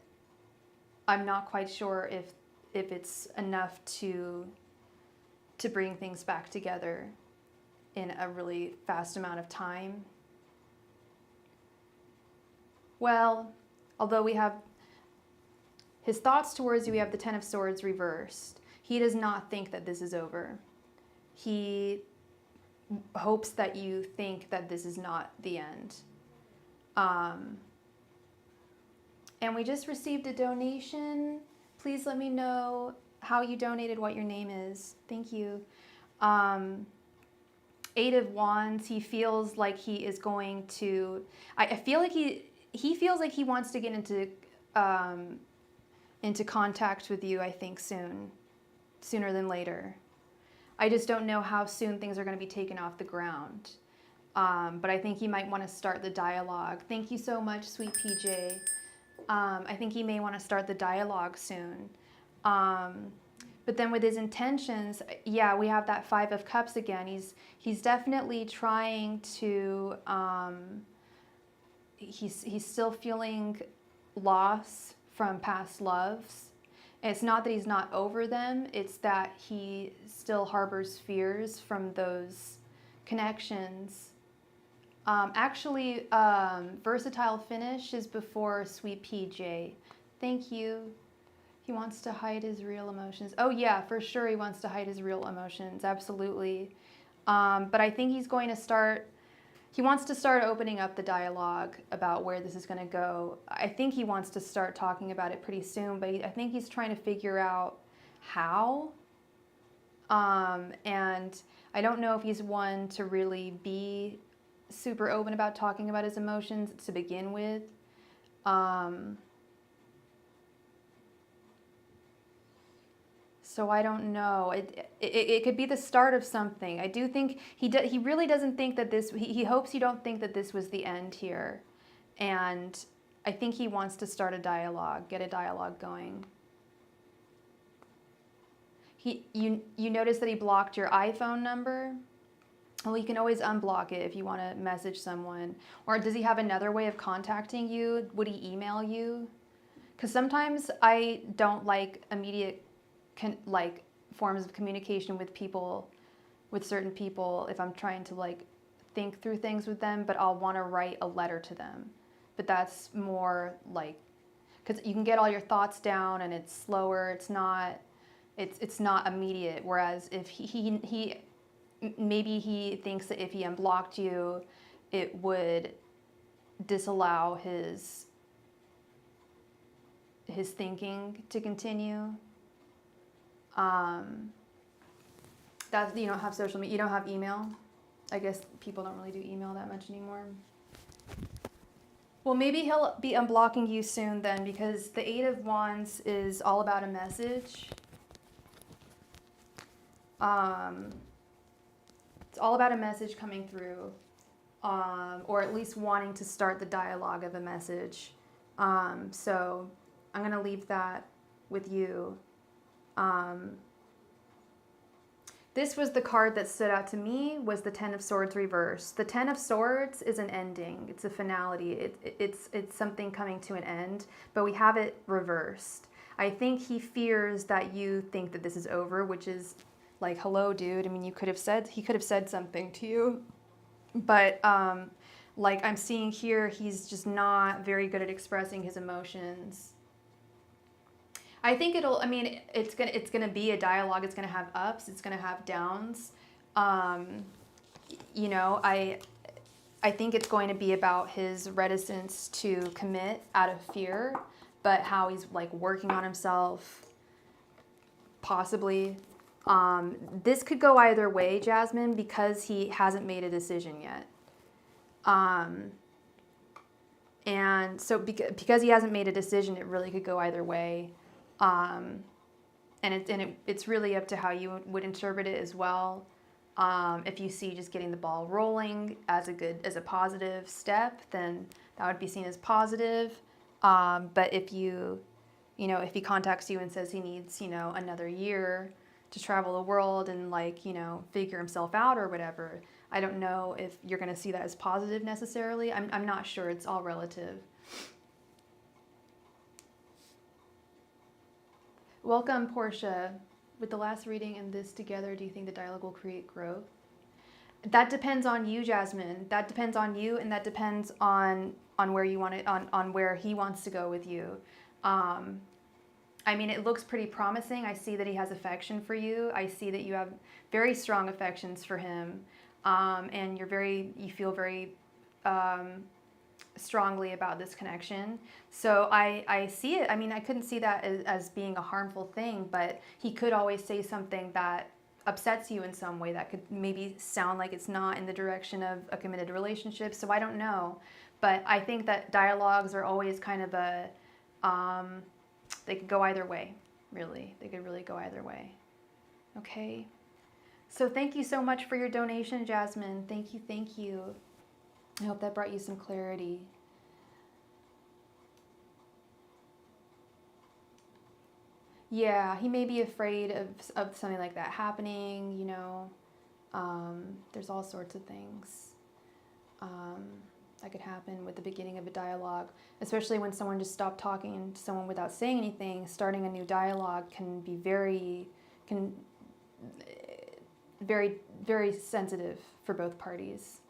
I'm not quite sure if it's enough to bring things back together in a really fast amount of time. Well, although we have his thoughts towards you, we have the Ten of Swords reversed. He does not think that this is over. He hopes that you think that this is not the end. And we just received a donation. Please let me know how you donated, what your name is. Thank you. Eight of Wands, he feels like he is going to... I feel like he feels like he wants to get into contact with you, I think, sooner than later. I just don't know how soon things are going to be taken off the ground. But I think he might want to start the dialogue. Thank you so much, sweet PJ. I think he may want to start the dialogue soon. But then with his intentions, yeah, we have that Five of Cups again. He's definitely trying to... He's still feeling loss from past loves. And it's not that he's not over them, it's that he still harbors fears from those connections. Actually, Versatile Finish is before Sweet PJ. Thank you. He wants to hide his real emotions. Oh yeah, for sure he wants to hide his real emotions, absolutely. But I think he's going to start... He wants to start opening up the dialogue about where this is going to go. I think he wants to start talking about it pretty soon, but I think he's trying to figure out how. And I don't know if he's one to really be super open about talking about his emotions to begin with. So I don't know. It could be the start of something. I do think he really doesn't think that this... He hopes you don't think that this was the end here. And I think he wants to start a dialogue, get a dialogue going. You notice that he blocked your iPhone number? Well, you can always unblock it if you want to message someone. Or does he have another way of contacting you? Would he email you? Because sometimes I don't like immediate... forms of communication with people, with certain people, if I'm trying to think through things with them, but I'll want to write a letter to them. But that's more because you can get all your thoughts down and it's slower. It's not immediate. Whereas if he maybe he thinks that if he unblocked you, it would disallow his thinking to continue. That you don't have social media, you don't have email. I guess people don't really do email that much anymore. Well, maybe he'll be unblocking you soon then, because the Eight of Wands is all about a message. It's all about a message coming through, or at least wanting to start the dialogue of a message. So I'm going to leave that with you. This was the card that stood out to me, was the Ten of Swords reversed. The Ten of Swords is an ending. It's a finality. It's something coming to an end, but we have it reversed. I think he fears that you think that this is over, which is like, hello, dude. I mean, he could have said something to you, but like I'm seeing here, he's just not very good at expressing his emotions. I think it's gonna be a dialogue. It's gonna have ups. It's gonna have downs. You know, I think it's going to be about his reticence to commit out of fear, but how he's like working on himself, possibly. This could go either way, Jasmine, because he hasn't made a decision yet. And so because he hasn't made a decision, it really could go either way. And it's really up to how you would interpret it as well. If you see just getting the ball rolling as a positive step, then that would be seen as positive. But if if he contacts you and says he needs, another year to travel the world and figure himself out or whatever, I don't know if you're going to see that as positive necessarily. I'm not sure. It's all relative. Welcome, Portia. With the last reading and this together, do you think the dialogue will create growth? That depends on you, Jasmine. That depends on you, and that depends on where you want it, on where he wants to go with you. I mean, it looks pretty promising. I see that he has affection for you. I see that you have very strong affections for him, and you feel very strongly about this connection. So I see it. I mean, I couldn't see that as being a harmful thing, but he could always say something that upsets you in some way that could maybe sound like it's not in the direction of a committed relationship. So I don't know, but I think that dialogues are always kind of they could go either way, really. They could really go either way. Okay. So thank you so much for your donation, Jasmine. Thank you, thank you. I hope that brought you some clarity. Yeah, he may be afraid of something like that happening, There's all sorts of things that could happen with the beginning of a dialogue, especially when someone just stopped talking to someone without saying anything. Starting a new dialogue can be very, very sensitive for both parties.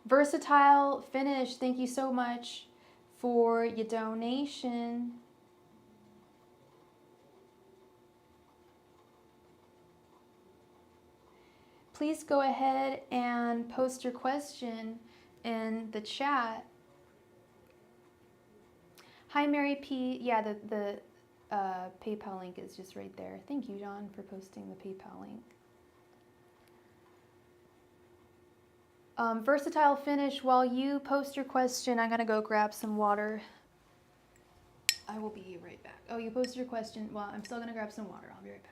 Versatile Finish, thank you so much for your donation. Please go ahead and post your question in the chat. Hi, Mary P. Yeah, the PayPal link is just right there. Thank you, John, for posting the PayPal link. Versatile Finish, while you post your question, I'm going to go grab some water. I will be right back. Oh, you posted your question. Well, I'm still going to grab some water. I'll be right back.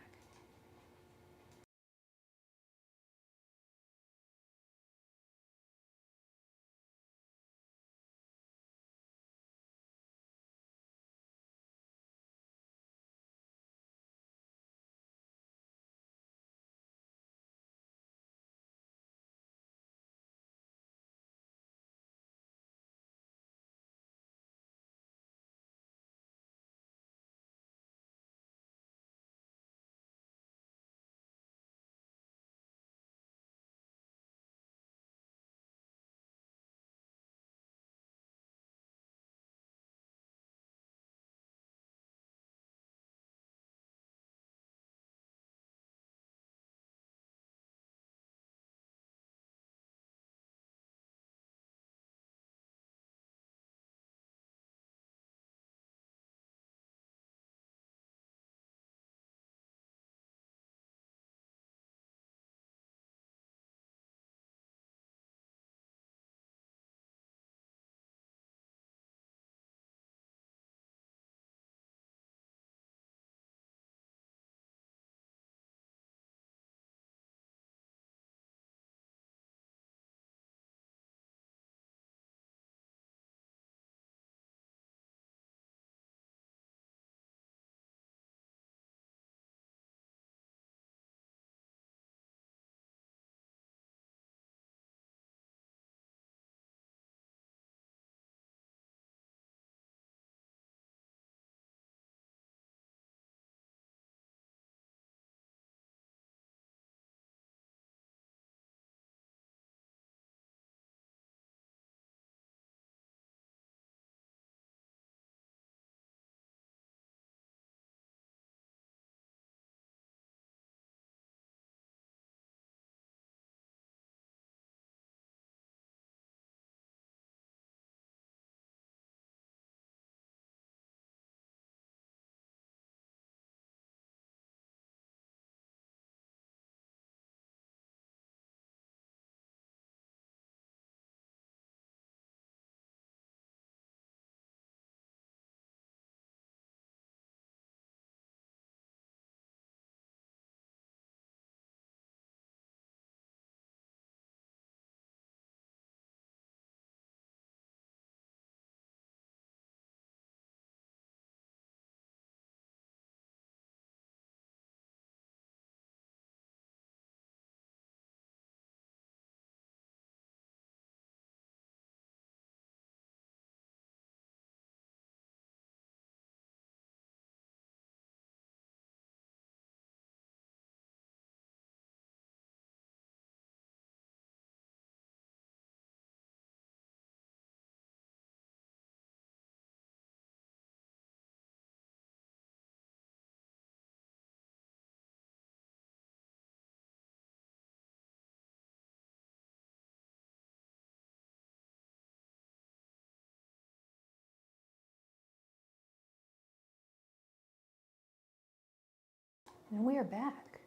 And we are back.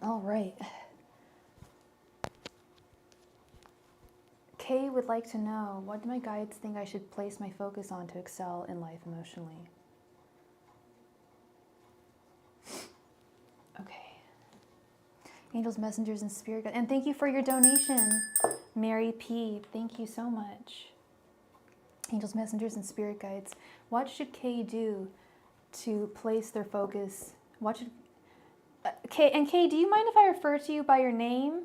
All right. Kay would like to know, what do my guides think I should place my focus on to excel in life emotionally? Okay. Angels, messengers, and spirit guides. And thank you for your donation, Mary P. Thank you so much. Angels, messengers, and spirit guides. What should Kay do to place their focus? What should Kay, do you mind if I refer to you by your name,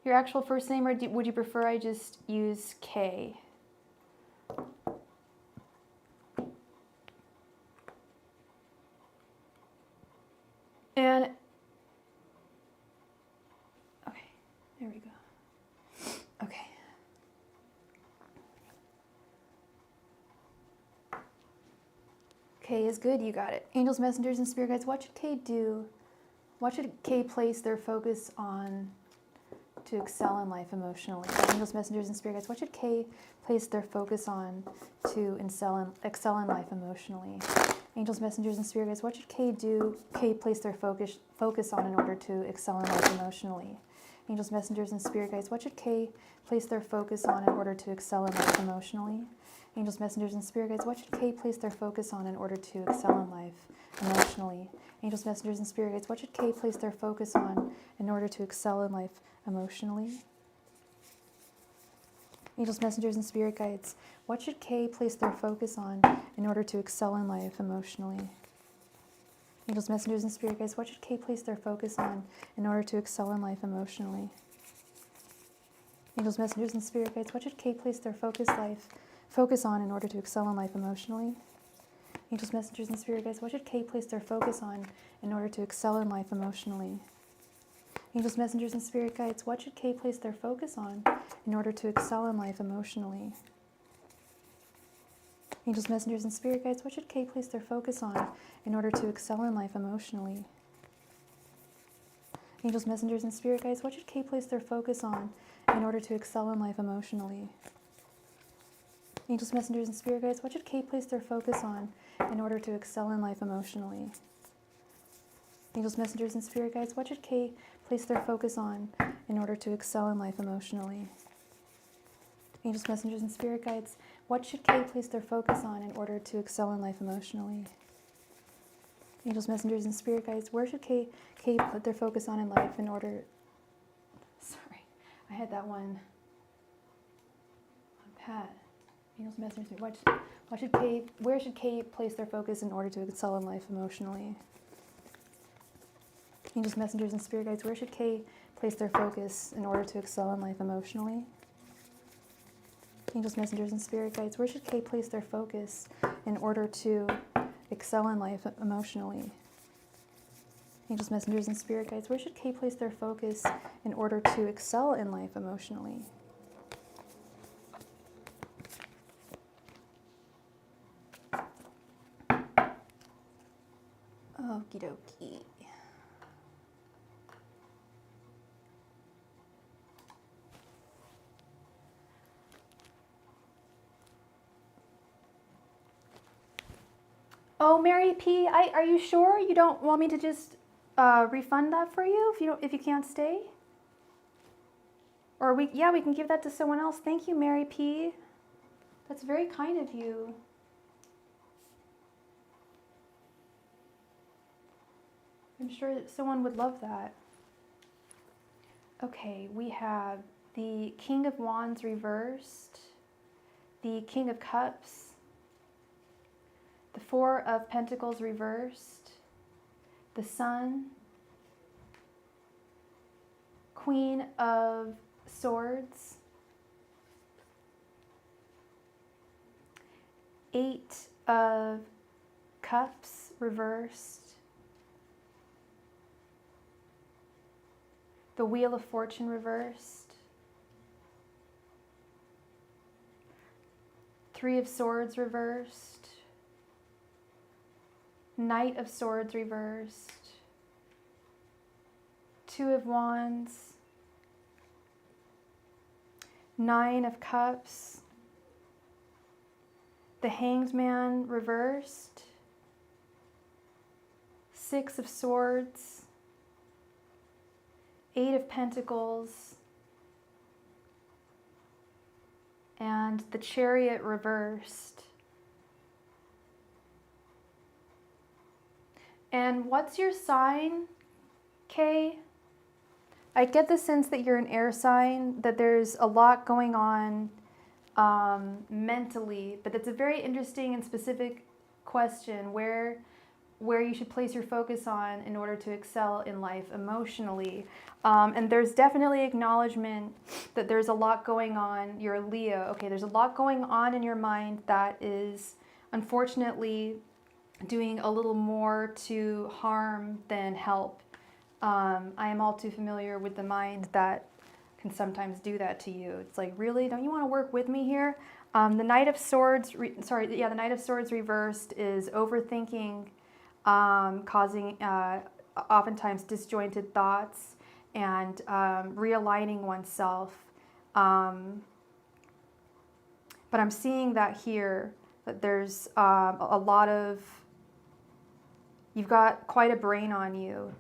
your actual first name, or would you prefer I just use Kay? And okay, there we go. Okay. Kay is good, you got it. Angels, messengers, and spirit guides, what should Kay do? What should Kay place their focus on to excel in life emotionally? Angels, messengers, and spirit guides, what should Kay place their focus on to excel in life emotionally? Angels, messengers, and spirit guides, what should Kay place their focus on in order to excel in life emotionally? Angels, messengers, and spirit guides, what should Kay place their focus on in order to excel in life emotionally? Angels, messengers, and spirit guides, what should Kay place their focus on in order to excel in life emotionally? Angels, messengers, and spirit guides, what should Kay place their focus on in order to excel in life emotionally? Angels, messengers, and spirit guides, what should Kay place their focus on in order to excel in life emotionally? Angels, messengers, and spirit guides, what should Kay place their focus on in order to excel in life emotionally? Angels, messengers, and spirit guides, what should Kay place their focus on in order to excel in life emotionally? Angels, messengers, and spirit guides, what should Kay place their focus on in order to excel in life emotionally? Angels, messengers, and spirit guides, what should Kay place their focus on in order to excel in life emotionally? Angels, messengers, and spirit guides, what should Kay place their focus on in order to excel in life emotionally? Angels, messengers, and spirit guides, what should Kay place their focus on in order to excel in life emotionally? Angels, messengers, and spirit guides, what should Kay place their focus on in order to excel in life emotionally? Angels, messengers, and spirit guides, what should Kay place their focus on in order to excel in life emotionally? Angels, messengers, and spirit guides, what should Kay place their focus on in order to excel in life emotionally? Angels, messengers, and spirit guides, where should Kay put their focus on in life in order... Sorry, I had that one on pat. Angels, messengers, where should Kay place their focus in order to excel in life emotionally? Angels, messengers, and spirit guides, where should Kay place their focus in order to excel in life emotionally? Angels, messengers, and spirit guides, where should Kay place their focus in order to excel in life emotionally? Angels, messengers, and spirit guides, where should Kay place their focus in order to excel in life emotionally? Okie dokie. Oh, Mary P, are you sure you don't want me to just refund that for you if you can't stay? Or we can give that to someone else. Thank you, Mary P. That's very kind of you. I'm sure that someone would love that. Okay, we have the King of Wands reversed, the King of Cups, the Four of Pentacles reversed, the Sun, Queen of Swords, Eight of Cups reversed, the Wheel of Fortune reversed, Three of Swords reversed, Knight of Swords reversed, Two of Wands, Nine of Cups, the Hanged Man reversed, Six of Swords, Eight of Pentacles, and the Chariot reversed. And what's your sign, Kay? I get the sense that you're an air sign, that there's a lot going on mentally, but it's a very interesting and specific question where you should place your focus on in order to excel in life emotionally. And there's definitely acknowledgement that there's a lot going on. You're a Leo. Okay, there's a lot going on in your mind that is unfortunately doing a little more to harm than help. I am all too familiar with the mind that can sometimes do that to you. It's like, really? Don't you want to work with me here? The Knight of Swords, the Knight of Swords reversed is overthinking, causing oftentimes disjointed thoughts and realigning oneself. But I'm seeing that here, that there's a lot of, you've got quite a brain on you.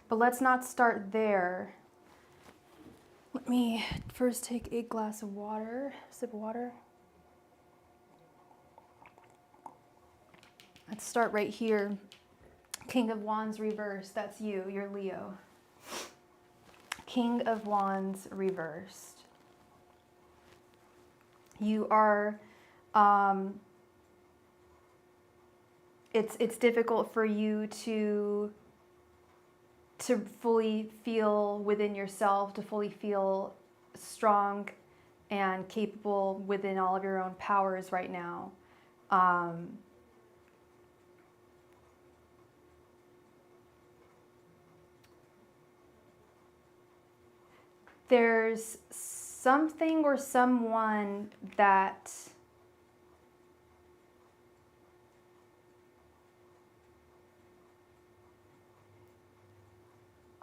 But let's not start there. Let me first take a glass of water, sip of water. Let's start right here. King of Wands reversed, that's you, you're Leo. King of Wands reversed. You are, it's difficult for you to fully feel within yourself, to fully feel strong and capable within all of your own powers right now. There's something or someone that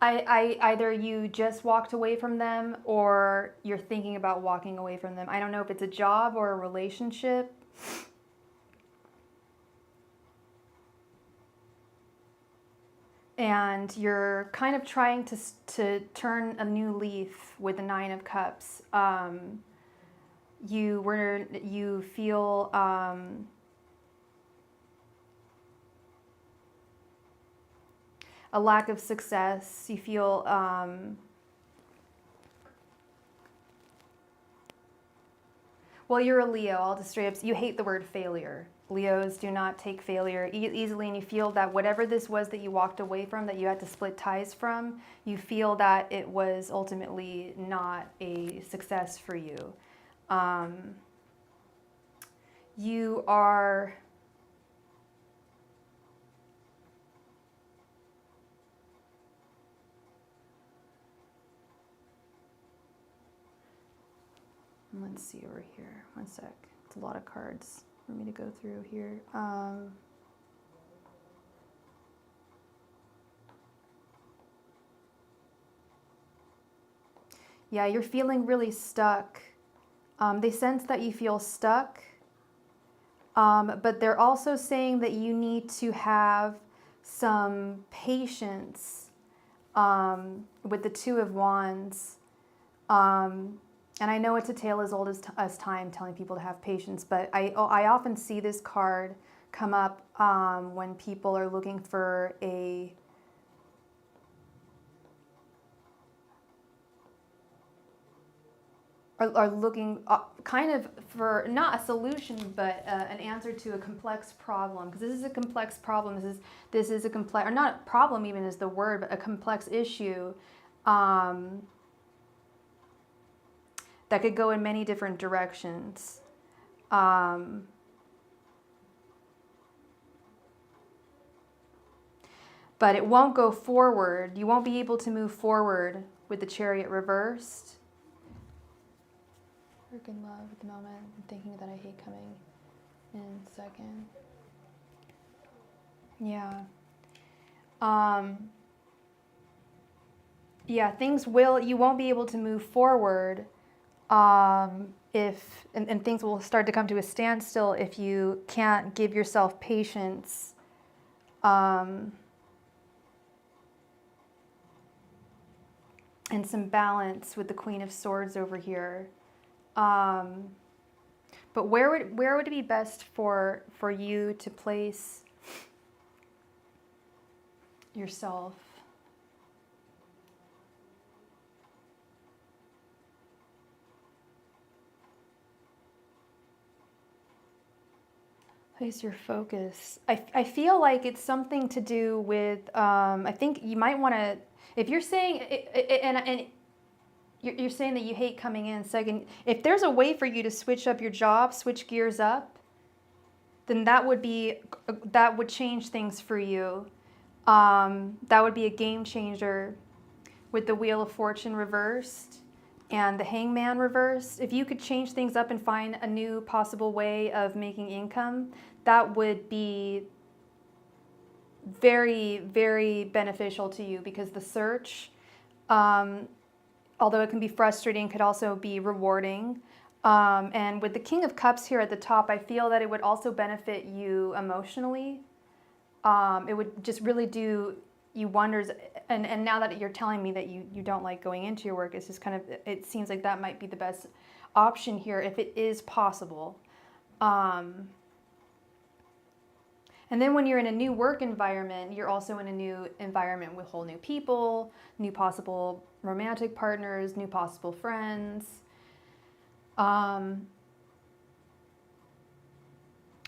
either you just walked away from them or you're thinking about walking away from them. I don't know if it's a job or a relationship. And you're kind of trying to turn a new leaf with the Nine of Cups. You feel a lack of success. You feel well, you're a Leo. I'll just straight up. You hate the word failure. Leos do not take failure easily, and you feel that whatever this was that you walked away from, that you had to split ties from, you feel that it was ultimately not a success for you. You are let's see over here. One sec. It's a lot of cards for me to go through here. Yeah, you're feeling really stuck. They sense that you feel stuck, but they're also saying that you need to have some patience with the Two of Wands. And I know it's a tale as old as time, telling people to have patience, but I often see this card come up when people are looking for are looking kind of for not a solution, but an answer to a complex problem. Because this is a complex problem. This is a complex, or not problem even is the word, but a complex issue. That could go in many different directions. But it won't go forward. You won't be able to move forward with the Chariot reversed. Freaking love at the moment. I'm thinking that I hate coming in second. Yeah. Yeah, you won't be able to move forward. and things will start to come to a standstill if you can't give yourself patience. And some balance with the Queen of Swords over here. But where would it be best for you to place yourself? Place your focus. I feel like it's something to do with, I think you might want to, if you're saying, and you're saying that you hate coming in second, if there's a way for you to switch up your job, switch gears up, then that would change things for you. That would be a game changer with the Wheel of Fortune reversed and the Hangman reversed. If you could change things up and find a new possible way of making income, that would be very, very beneficial to you, because the search, although it can be frustrating, could also be rewarding. And with the King of Cups here at the top, I feel that it would also benefit you emotionally. It would just really do you wonders. And now that you're telling me that you don't like going into your work, it's just kind of, it seems like that might be the best option here if it is possible. And then when you're in a new work environment, you're also in a new environment with whole new people, new possible romantic partners, new possible friends.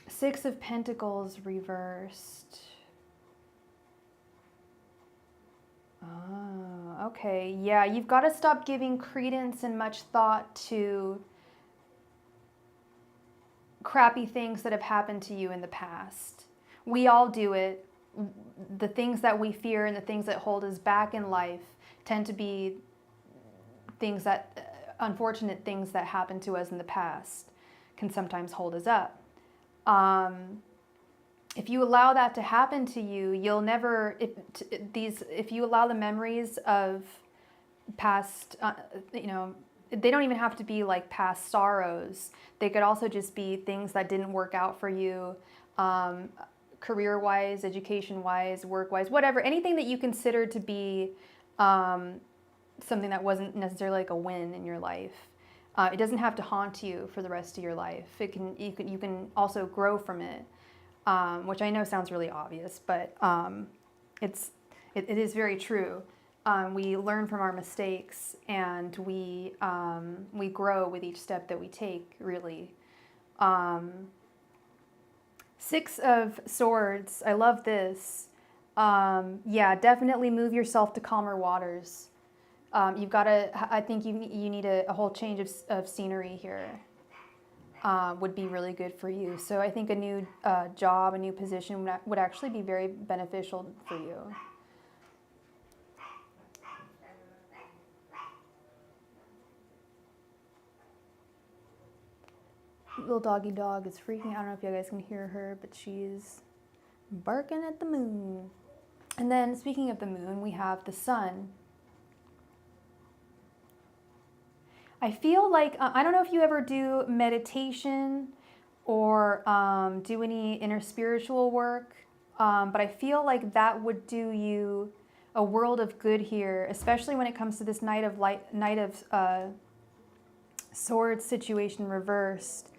Six of Pentacles reversed. Oh, okay. Yeah, you've got to stop giving credence and much thought to crappy things that have happened to you in the past. We all do it. The things that we fear and the things that hold us back in life tend to be things that, unfortunate things that happened to us in the past can sometimes hold us up. If you allow that to happen to you, you'll never, if you allow the memories of past, they don't even have to be like past sorrows. They could also just be things that didn't work out for you, career-wise, education-wise, work-wise, whatever, anything that you consider to be something that wasn't necessarily like a win in your life. It doesn't have to haunt you for the rest of your life. You can also grow from it, which I know sounds really obvious, but it is very true. We learn from our mistakes, and we grow with each step that we take, really. Six of Swords, I love this. Yeah, definitely move yourself to calmer waters. You've got to, I think you need a whole change of scenery here. Would be really good for you. So I think a new job, a new position would actually be very beneficial for you. Little doggy dog is freaking out. I don't know if you guys can hear her, but she's barking at the moon. And then speaking of the moon, we have the sun. I feel like, I don't know if you ever do meditation or do any inner spiritual work, but I feel like that would do you a world of good here, especially when it comes to this Knight of Swords situation reversed.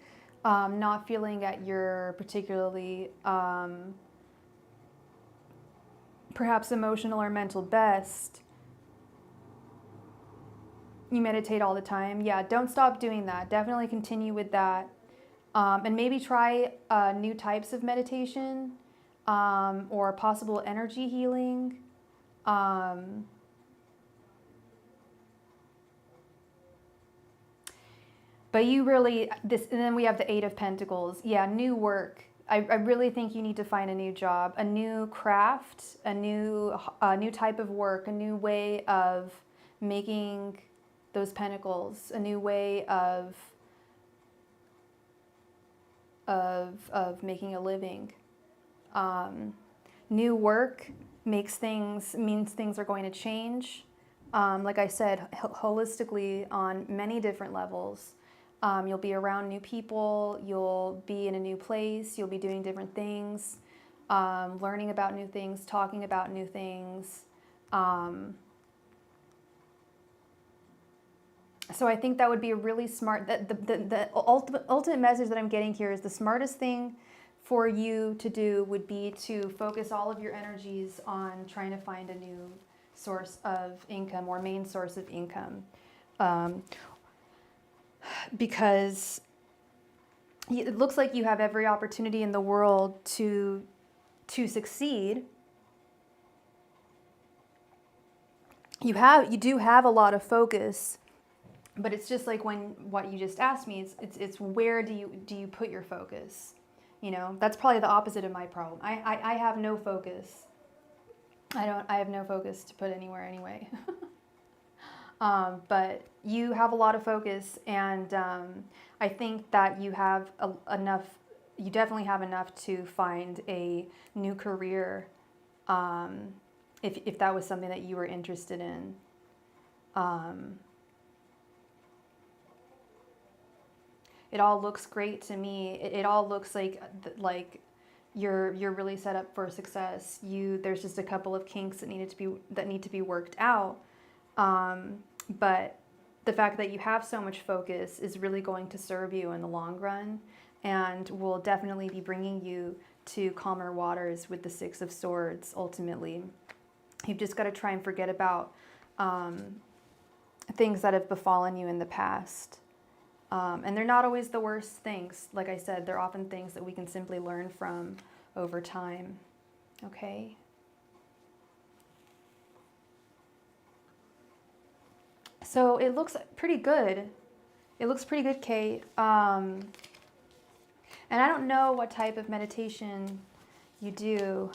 Not feeling at your particularly perhaps emotional or mental best. You meditate all the time. Yeah, don't stop doing that. Definitely continue with that. And maybe try new types of meditation or possible energy healing. But you really, and then we have the Eight of Pentacles. Yeah, new work. I really think you need to find a new job, a new craft, a new type of work, a new way of making those pentacles, a new way of making a living. New work means things are going to change. Like I said, holistically on many different levels. You'll be around new people. You'll be in a new place. You'll be doing different things, learning about new things, talking about new things. So I think that would be a really smart, the ultimate message that I'm getting here is the smartest thing for you to do would be to focus all of your energies on trying to find a new source of income or main source of income. Because it looks like you have every opportunity in the world to succeed. You do have a lot of focus. But it's just like what you just asked me, it's where do you put your focus? You know, that's probably the opposite of my problem. I have no focus. I have no focus to put anywhere anyway. But you have a lot of focus, and I think that you have enough, you definitely have enough to find a new career, if that was something that you were interested in. It all looks great to me. It all looks like you're really set up for success. There's just a couple of kinks that need to be worked out. But the fact that you have so much focus is really going to serve you in the long run, and will definitely be bringing you to calmer waters with the Six of Swords. Ultimately, you've just got to try and forget about things that have befallen you in the past. And they're not always the worst things. Like I said, they're often things that we can simply learn from over time. Okay? So it looks pretty good. It looks pretty good, Kate. And I don't know what type of meditation you do,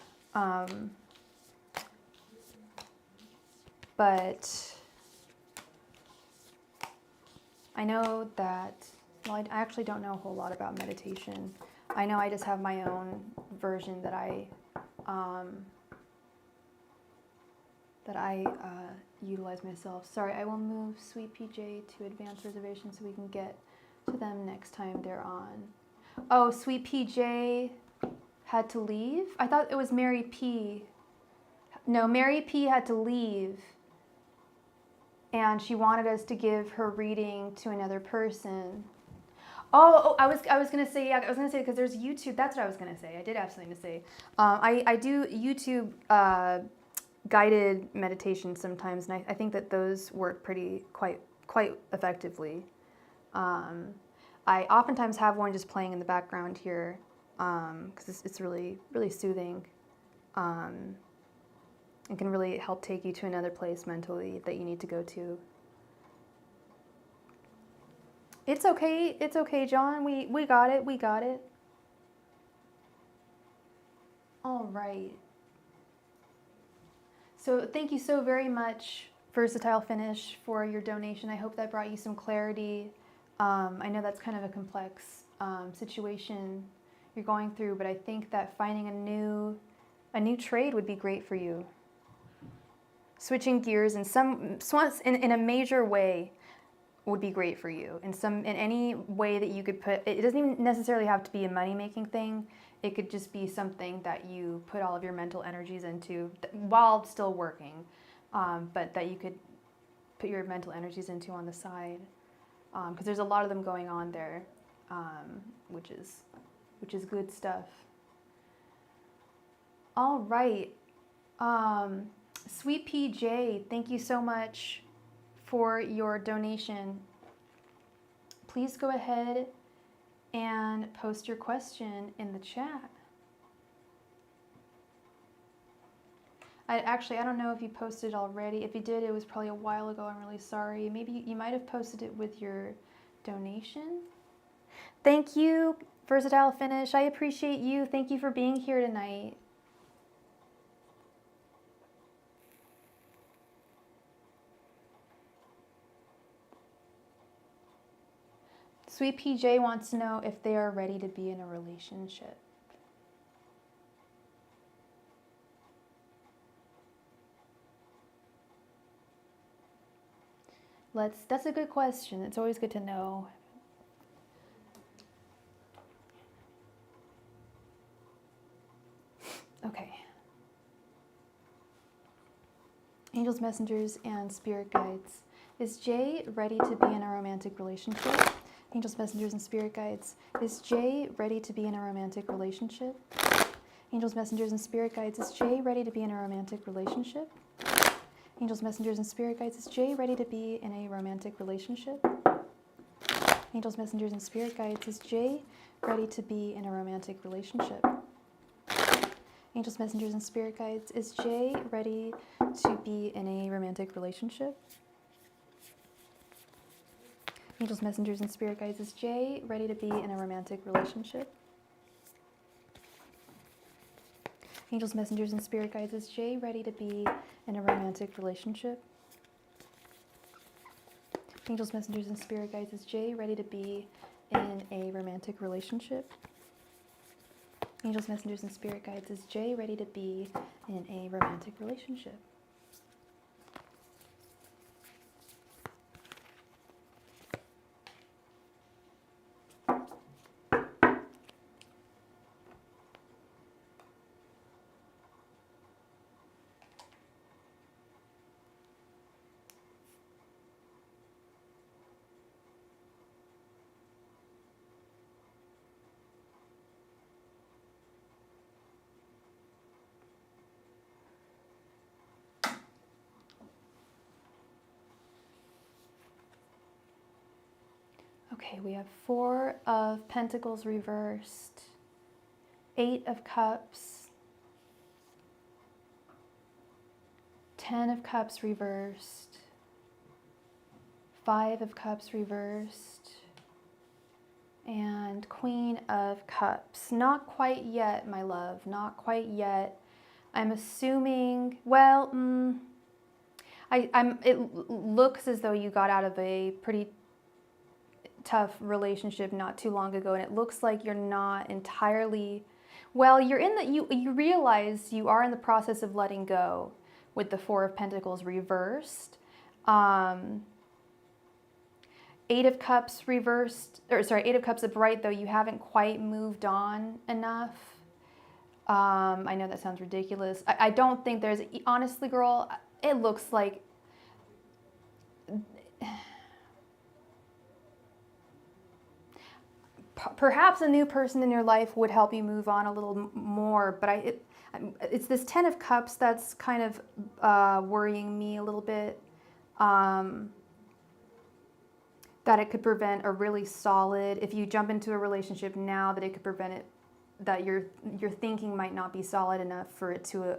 but I know that, well, I actually don't know a whole lot about meditation. I know I just have my own version that I utilize myself. Sorry, I will move Sweet PJ to advanced reservation so we can get to them next time they're on. Oh, Sweet PJ had to leave? I thought it was Mary P. No, Mary P had to leave. And she wanted us to give her reading to another person. I was gonna say, yeah, I was gonna say, because there's YouTube. That's what I was gonna say. I did have something to say. I do YouTube guided meditations sometimes, and I think that those work quite effectively. I oftentimes have one just playing in the background here, because it's really soothing. It can really help take you to another place mentally that you need to go to. It's okay, John. We got it. All right. So thank you so very much, Versatile Finish, for your donation. I hope that brought you some clarity. I know that's kind of a complex situation you're going through, but I think that finding a new trade would be great for you. Switching gears in a major way would be great for you. In any way that you could put, it doesn't even necessarily have to be a money-making thing. It could just be something that you put all of your mental energies into while still working, but that you could put your mental energies into on the side. Because there's a lot of them going on there, which is good stuff. All right. Sweet PJ, thank you so much for your donation. Please go ahead and post your question in the chat. I don't know if you posted already. If you did, it was probably a while ago. I'm really sorry. Maybe you might have posted it with your donation. Thank you, Versatile Finish. I appreciate you. Thank you for being here tonight. Sweet PJ wants to know if they are ready to be in a relationship. That's a good question. It's always good to know Angels, messengers, and spirit guides. Is Jay ready to be in a romantic relationship? Angels, messengers, and spirit guides. Is Jay ready to be in a romantic relationship? Angels, messengers, and spirit guides. Is Jay ready to be in a romantic relationship? Angels, messengers, and spirit guides. Is Jay ready to be in a romantic relationship? Angels, messengers, and spirit guides. Is Jay ready to be in a romantic relationship? Angels, messengers, and spirit guides. Is Jay ready to be in a romantic relationship? Angels, messengers, and spirit guides. Is Jay ready to be in a romantic relationship? Angels, messengers, and spirit guides. Is Jay ready to be in a romantic relationship? Angels, messengers, and spirit guides. Is Jay ready to be in a romantic relationship? Angels, messengers, and spirit guides. Is Jay ready to be in a romantic relationship? Okay, we have 4 of Pentacles reversed, 8 of Cups, 10 of Cups reversed, 5 of Cups reversed, and Queen of Cups. Not quite yet, my love, not quite yet. I'm assuming, well, it looks as though you got out of a pretty tough relationship not too long ago, and it looks like you're not entirely, well, you're in the, you realize you are in the process of letting go with the 4 of Pentacles reversed. 8 of Cups reversed, or sorry, 8 of Cups upright, though you haven't quite moved on enough. I know that sounds ridiculous. I don't think there's, honestly, girl, it looks like perhaps a new person in your life would help you move on a little more, but it's this 10 of Cups that's kind of worrying me a little bit, that it could prevent a really solid, if you jump into a relationship now, that it could prevent it, that your thinking might not be solid enough for it to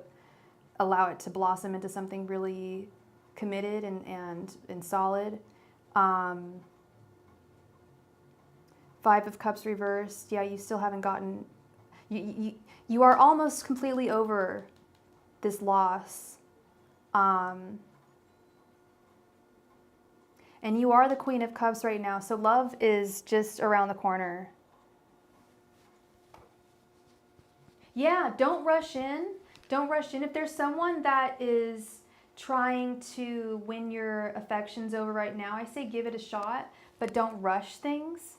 allow it to blossom into something really committed and solid. 5 of Cups reversed. Yeah, you still haven't gotten, you are almost completely over this loss. And you are the Queen of Cups right now, so love is just around the corner. Yeah, don't rush in. Don't rush in. If there's someone that is trying to win your affections over right now, I say give it a shot, but don't rush things.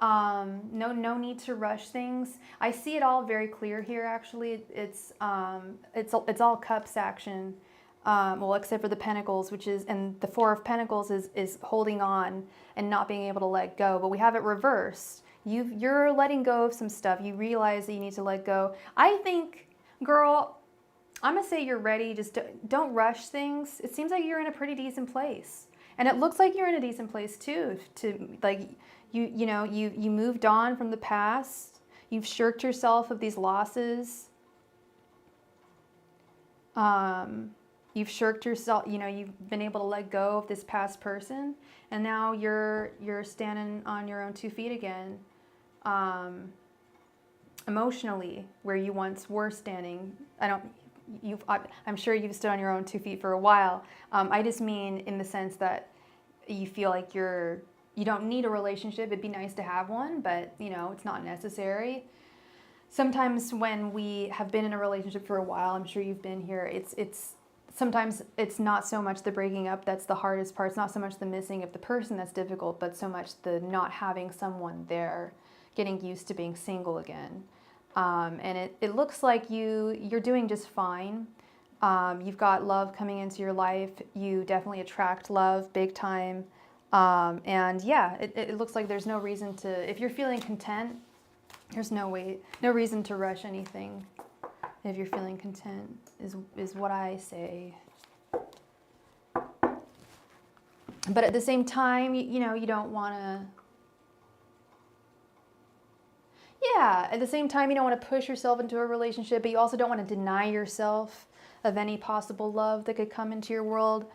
No need to rush things. I see it all very clear here. Actually, it's all Cups action. Well, except for the Pentacles, which is, and the 4 of Pentacles is holding on and not being able to let go. But we have it reversed. You're letting go of some stuff. You realize that you need to let go. I think, girl, I'm gonna say you're ready. Just don't rush things. It seems like you're in a pretty decent place, and it looks like you're in a decent place too. To like. You moved on from the past. You've shirked yourself of these losses. You've shirked yourself, you've been able to let go of this past person, and now you're standing on your own 2 feet again, emotionally, where you once were standing. I'm sure you've stood on your own 2 feet for a while. I just mean in the sense that you feel like you don't need a relationship. It'd be nice to have one, but it's not necessary. Sometimes when we have been in a relationship for a while, I'm sure you've been here, sometimes it's not so much the breaking up that's the hardest part. It's not so much the missing of the person that's difficult, but so much the not having someone there, getting used to being single again. And it looks like you're doing just fine. You've got love coming into your life. You definitely attract love big time. And yeah, it looks like there's no reason to, if you're feeling content, there's no reason to rush anything. If you're feeling content is what I say. But at the same time, you know, you don't want to, yeah, at the same time, you don't want to push yourself into a relationship, but you also don't want to deny yourself of any possible love that could come into your world.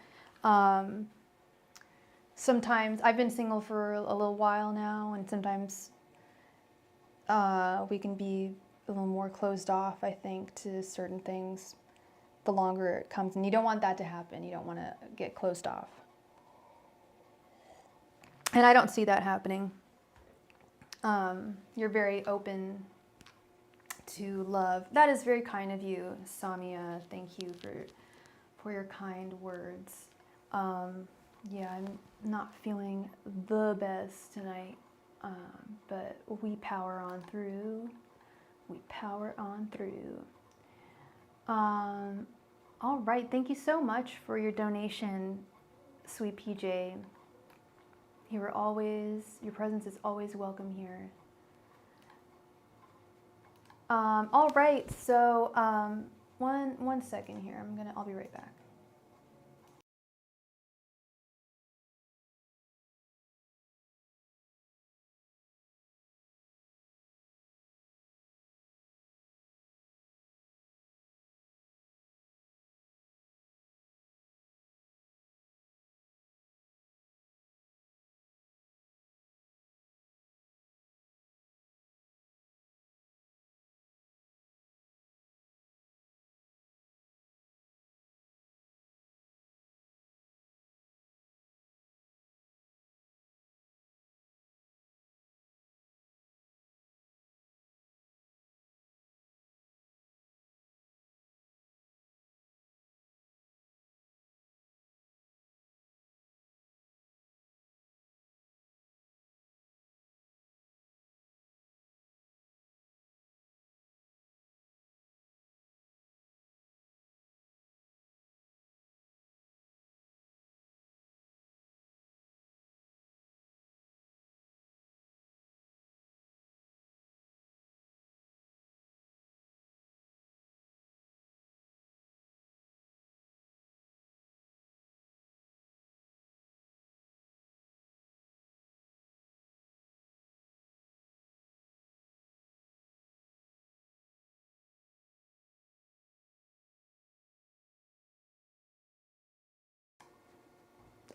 Sometimes, I've been single for a little while now, and sometimes we can be a little more closed off, I think, to certain things the longer it comes. And you don't want that to happen. You don't want to get closed off. And I don't see that happening. You're very open to love. That is very kind of you, Samia. Thank you for your kind words. Yeah, I'm not feeling the best tonight, but we power on through. We power on through. All right, thank you so much for your donation, sweet PJ. Your presence is always welcome here. All right, so one second here. I'll be right back.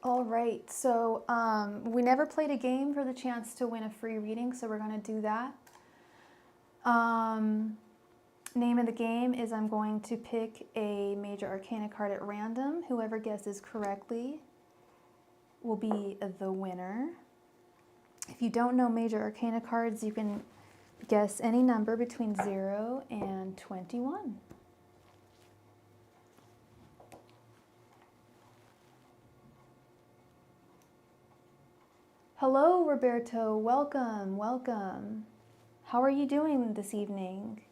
All right, so we never played a game for the chance to win a free reading, so we're going to do that. Name of the game is I'm going to pick a major arcana card at random. Whoever guesses correctly will be the winner. If you don't know major arcana cards, you can guess any number between 0 and 21. Hello, Roberto. Welcome, welcome. How are you doing this evening?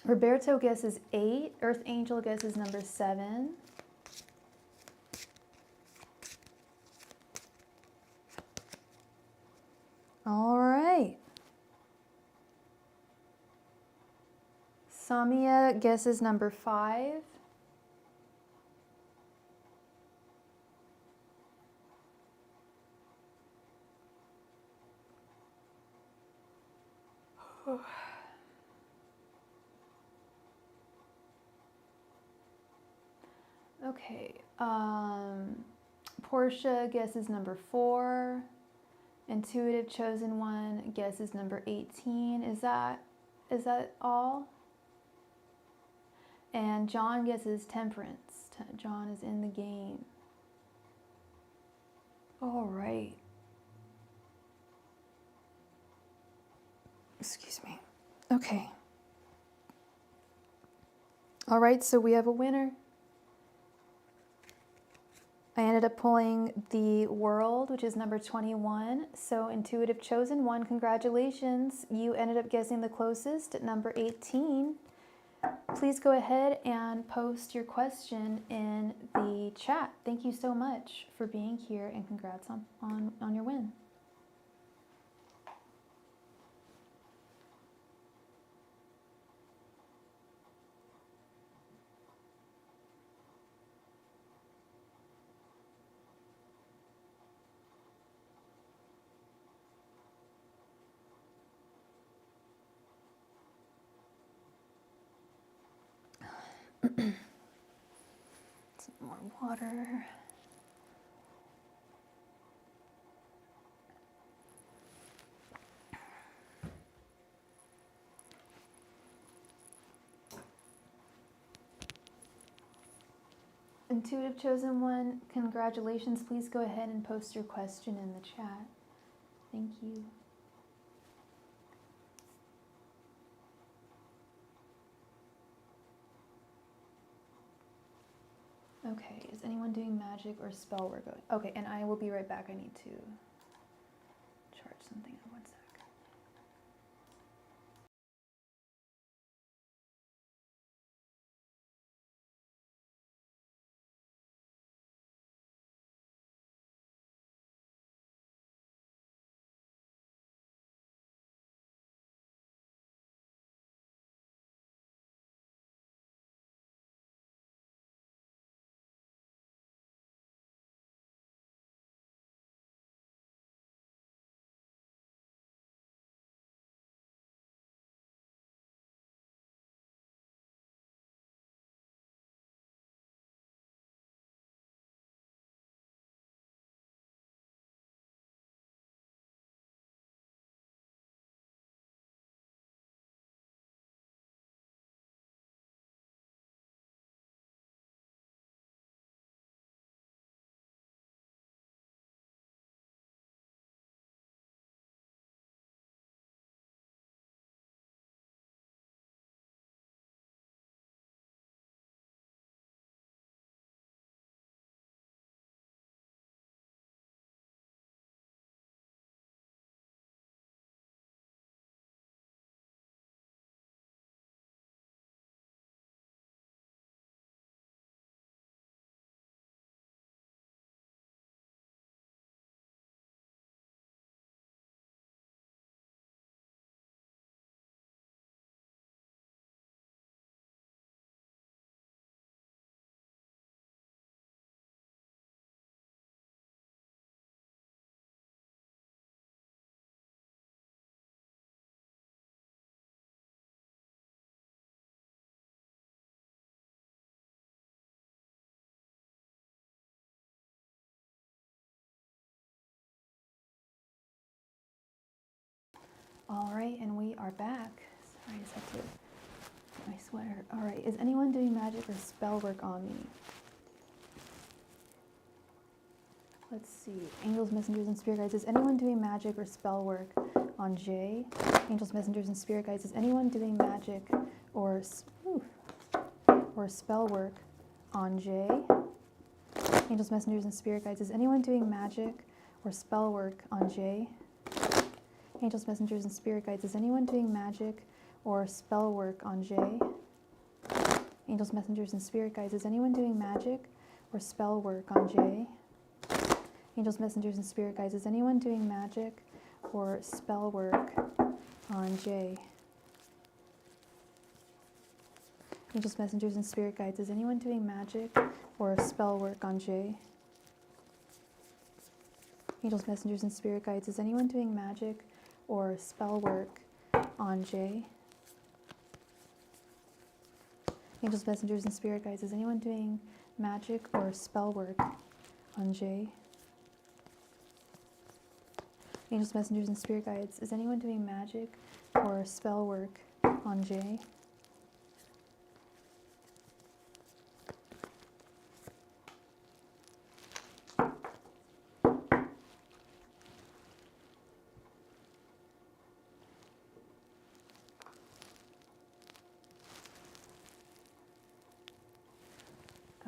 Roberto guesses 8. Earth Angel guesses number 7. All right. Samia guesses number 5. Okay, Portia guesses number 4. Intuitive Chosen One guesses number 18. Is that all? And John guesses Temperance. John is in the game. All right. Excuse me. Okay. All right, so we have a winner. I ended up pulling the World, which is number 21. So Intuitive Chosen One, congratulations. You ended up guessing the closest at number 18. please go ahead and post your question in the chat. Thank you so much for being here, and congrats on your win. Some more water. Intuitive Chosen One, congratulations. Please go ahead and post your question in the chat. Thank you. Okay, is anyone doing magic or spell work? Okay, and I will be right back. I need to charge something in 1 sec. All right, and we are back. Sorry, I just had to get my sweater. All right, is anyone doing magic or spell work on me? Let's see. Angels, messengers, and spirit guides. Is anyone doing magic or spell work on Jay? Angels, messengers, and spirit guides. Is anyone doing magic or spell work on Jay? Angels, messengers, and spirit guides. Is anyone doing magic or spell work on Jay? Angels, messengers, and spirit guides. Is anyone doing magic or spell work on Jay? Angels, messengers, and spirit guides. Is anyone doing magic or spell work on Jay? Angels, messengers, and spirit guides. Is anyone doing magic or spell work on Jay? Angels, messengers, and spirit guides. Is anyone doing magic or spell work on Jay? Angels, messengers, and spirit guides. Is anyone doing magic or spell work on Jay? Angels, messengers, and spirit guides. Is anyone doing magic or spell work on Jay? Angels, messengers, and spirit guides. Is anyone doing magic or spell work on Jay?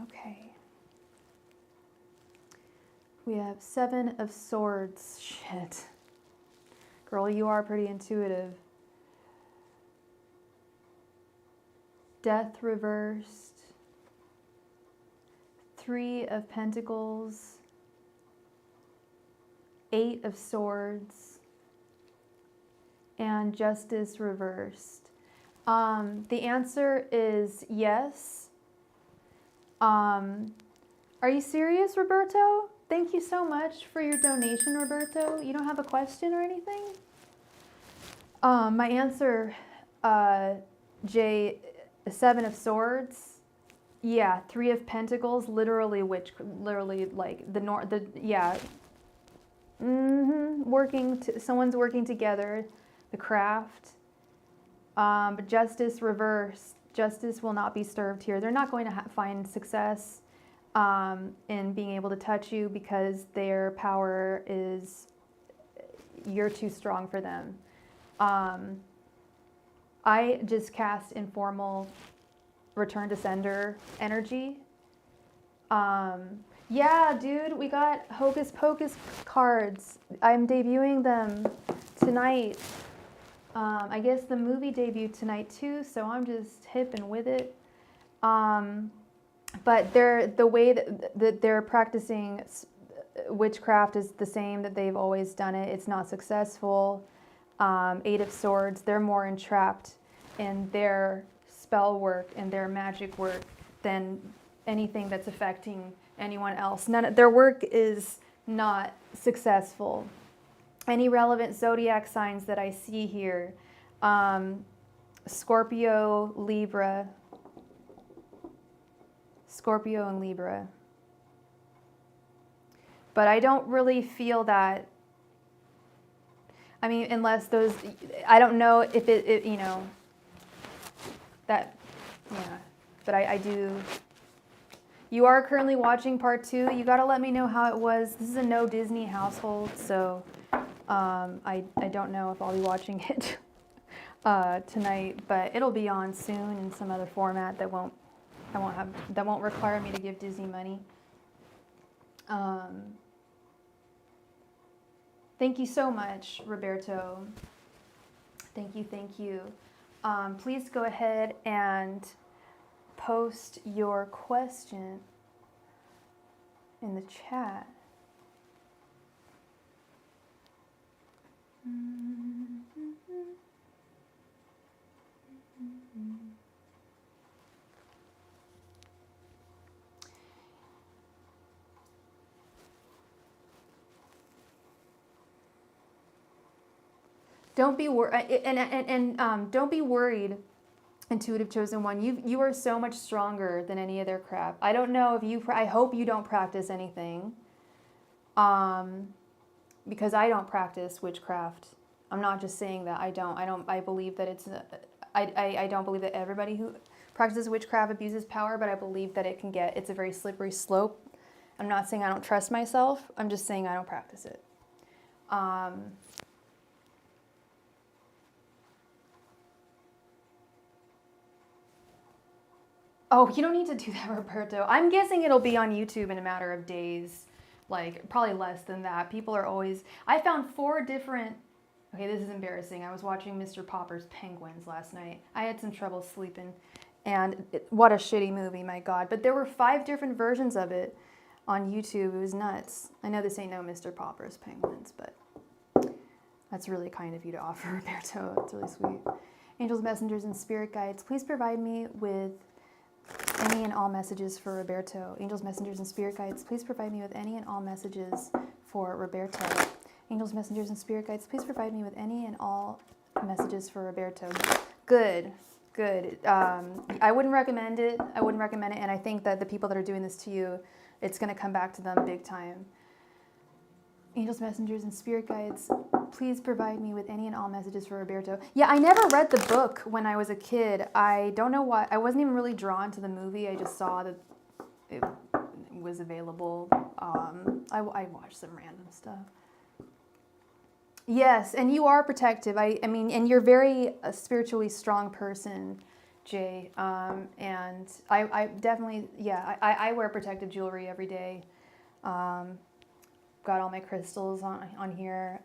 Okay. We have 7 of Swords. Shit. Girl, you are pretty intuitive. Death Reversed, 3 of Pentacles, 8 of Swords, and Justice Reversed. The answer is yes. Are you serious, Roberto? Thank you so much for your donation, Roberto. You don't have a question or anything? My answer, Jay, 7 of Swords. Yeah, 3 of Pentacles, literally like yeah. Someone's working together, the craft. But Justice Reversed. Justice will not be served here. They're not going to find success in being able to touch you because their power is, you're too strong for them. I just cast informal return to sender energy. Yeah, dude, we got Hocus Pocus cards. I'm debuting them tonight. I guess the movie debuted tonight too, so I'm just hip and with it. But the way that they're practicing witchcraft is the same that they've always done it. It's not successful. 8 of Swords, they're more entrapped in their spell work and their magic work than anything that's affecting anyone else. Their work is not successful. Any relevant zodiac signs that I see here, Scorpio, Libra, Scorpio and Libra. But I don't really feel that, I mean, unless those, I don't know if it you know, that, yeah, but I do. You are currently watching part 2. You got to let me know how it was. This is a no Disney household, so I don't know if I'll be watching it tonight, but it'll be on soon in some other format that won't require me to give Disney money. Thank you so much, Roberto. Thank you. Please go ahead and post your question in the chat. Don't be don't be worried, Intuitive Chosen One. You are so much stronger than any other crap. I don't know if you. I hope you don't practice anything. Because I don't practice witchcraft. I'm not just saying that. I don't. I believe that it's. I don't believe that everybody who practices witchcraft abuses power, but I believe that it's a very slippery slope. I'm not saying I don't trust myself. I'm just saying I don't practice it. Oh, you don't need to do that, Roberto. I'm guessing it'll be on YouTube in a matter of days. Like, probably less than that. People are always... I found 4 different... Okay, this is embarrassing. I was watching Mr. Popper's Penguins last night. I had some trouble sleeping. And what a shitty movie, my God. But there were 5 different versions of it on YouTube. It was nuts. I know this ain't no Mr. Popper's Penguins, but that's really kind of you to offer, Roberto. It's really sweet. Angels, messengers, and spirit guides, please provide me with any and all messages for Roberto. Angels, messengers, and spirit guides, please provide me with any and all messages for Roberto. Angels, messengers, and spirit guides, please provide me with any and all messages for Roberto. Good. I wouldn't recommend it. And I think that the people that are doing this to you, it's going to come back to them big time. Angels, messengers, and spirit guides, please provide me with any and all messages for Roberto. Yeah, I never read the book when I was a kid. I don't know why. I wasn't even really drawn to the movie. I just saw that it was available. I watched some random stuff. Yes, and you are protective. I mean, and you're very a spiritually strong person, Jay. And I definitely, yeah, I wear protective jewelry every day. Got all my crystals on here.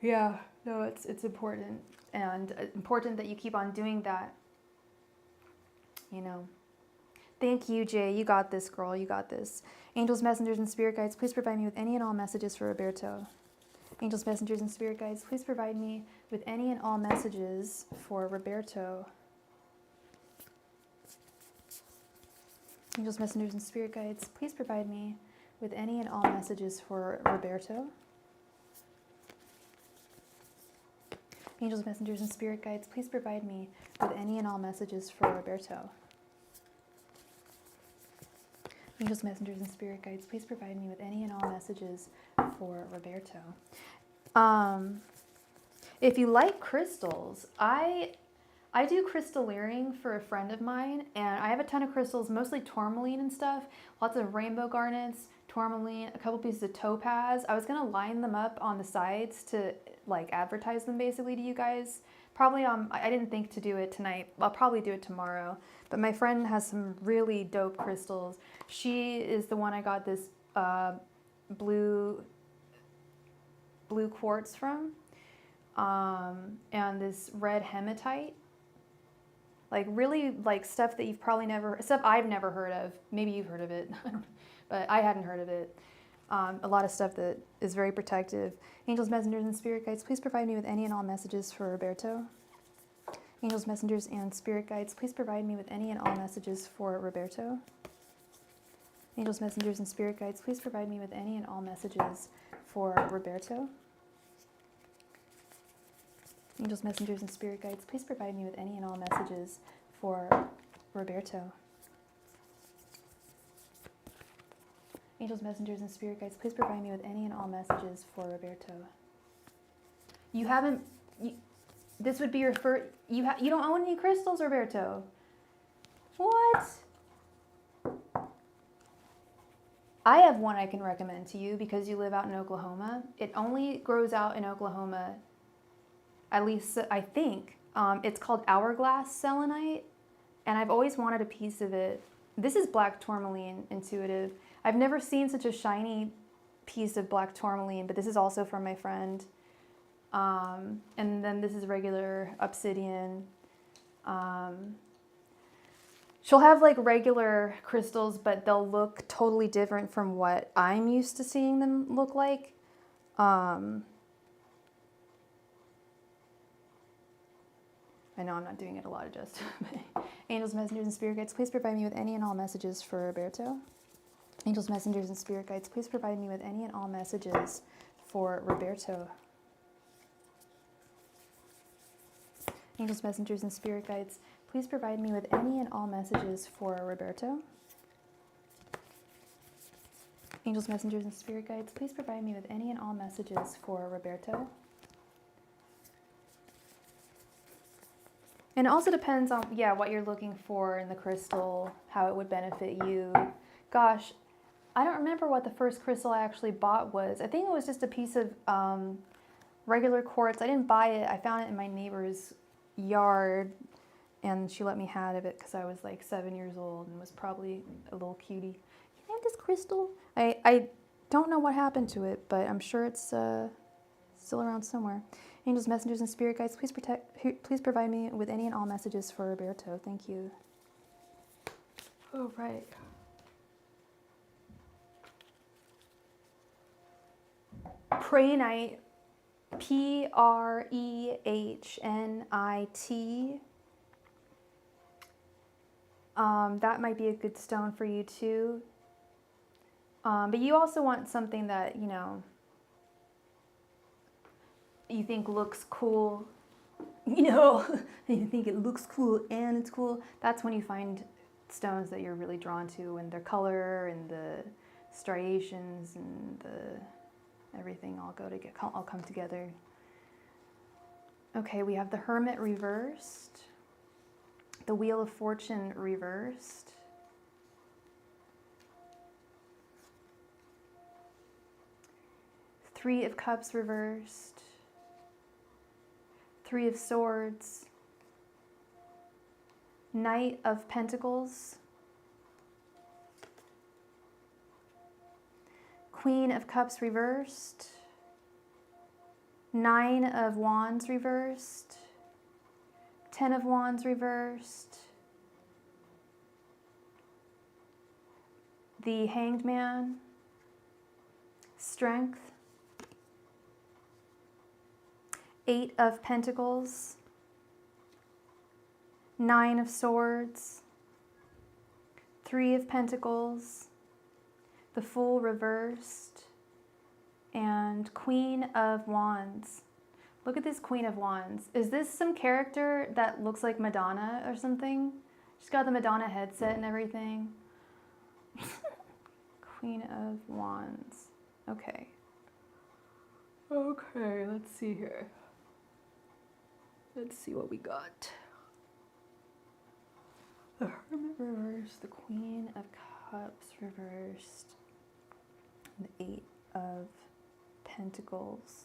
Yeah, no, it's important. and important that you keep on doing that, you know. Thank you, Jay. You got this, girl. You got this. Angels, messengers, and spirit guides, please provide me with any and all messages for Roberto. Angels, messengers, and spirit guides, please provide me with any and all messages for Roberto. Angels, messengers, and spirit guides, please provide me with any and all messages for Roberto. Angels, messengers, and spirit guides, please provide me with any and all messages for Roberto. Angels, messengers, and spirit guides, please provide me with any and all messages for Roberto. If you like crystals, I do crystal layering for a friend of mine, and I have a ton of crystals, mostly tourmaline and stuff, lots of rainbow garnets, tourmaline, a couple pieces of topaz. I was gonna line them up on the sides to like advertise them basically to you guys. Probably I didn't think to do it tonight. I'll probably do it tomorrow. But my friend has some really dope crystals. She is the one I got this blue quartz from, and this red hematite. Like really like stuff that you've probably stuff I've never heard of. Maybe you've heard of it, but I hadn't heard of it. A lot of stuff that is very protective. Angels, messengers, and spirit guides, please provide me with any and all messages for Roberto. Angels, messengers, and spirit guides, please provide me with any and all messages for Roberto. Angels, messengers, and spirit guides, please provide me with any and all messages for Roberto. Angels, messengers, and spirit guides, please provide me with any and all messages for Roberto. Angels, messengers, and spirit guides, please provide me with any and all messages for Roberto. This would be your first, you don't own any crystals, Roberto? What? I have one I can recommend to you because you live out in Oklahoma. It only grows out in Oklahoma, at least I think. It's called Hourglass Selenite, and I've always wanted a piece of it. This is black tourmaline, intuitive. I've never seen such a shiny piece of black tourmaline, but this is also from my friend. And then this is regular obsidian. She'll have like regular crystals, but they'll look totally different from what I'm used to seeing them look like. I know I'm not doing it a lot of justice. Angels, messengers, and spirit guides, please provide me with any and all messages for Roberto. Angels, messengers, and spirit guides, please provide me with any and all messages for Roberto. Angels, messengers, and spirit guides, please provide me with any and all messages for Roberto. Angels, messengers, and spirit guides, please provide me with any and all messages for Roberto. And it also depends on, what you're looking for in the crystal, how it would benefit you. Gosh, I don't remember what the first crystal I actually bought was. I think it was just a piece of regular quartz. I didn't buy it. I found it in my neighbor's yard, and she let me have it because I was like 7 years old and was probably a little cutie. Can I have this crystal? I don't know what happened to it, but I'm sure it's still around somewhere. Angels, messengers, and spirit guides, please provide me with any and all messages for Roberto. Thank you. All right. Prehnite, Prehnit. That might be a good stone for you too. But you also want something that, you think looks cool, you think it looks cool and it's cool. That's when you find stones that you're really drawn to, and their color and the striations and everything all come together. Okay, we have the Hermit Reversed, the Wheel of Fortune Reversed, Three of Cups Reversed, Three of Swords, Knight of Pentacles, Queen of Cups Reversed, Nine of Wands Reversed, Ten of Wands reversed. The Hanged Man. Strength. Eight of Pentacles. Nine of Swords. Three of Pentacles. The Fool reversed. And Queen of Wands. Look at this Queen of Wands. Is this some character that looks like Madonna or something? She's got the Madonna headset and everything. Queen of Wands. Okay. Okay, let's see here. Let's see what we got. The Hermit reversed, the Queen of Cups reversed, the Eight of Pentacles.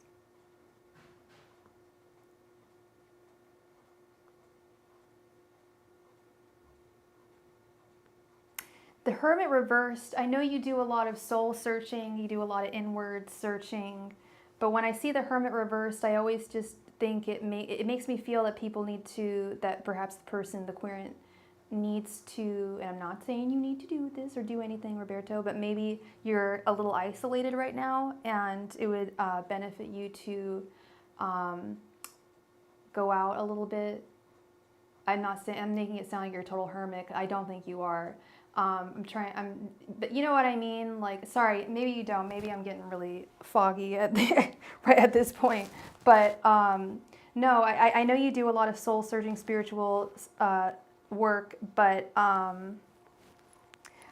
The Hermit reversed, I know you do a lot of soul searching, you do a lot of inward searching, but when I see the Hermit reversed, I always just think it makes me feel that people need to, that perhaps the person, the querent, needs to, and I'm not saying you need to do this or do anything, Roberto, but maybe you're a little isolated right now and it would benefit you to go out a little bit. I'm not saying, I'm making it sound like you're a total hermit. I don't think you are. But you know what I mean? Like, sorry, maybe you don't. Maybe I'm getting really foggy at right at this point. But no, I know you do a lot of soul searching, spiritual work, but I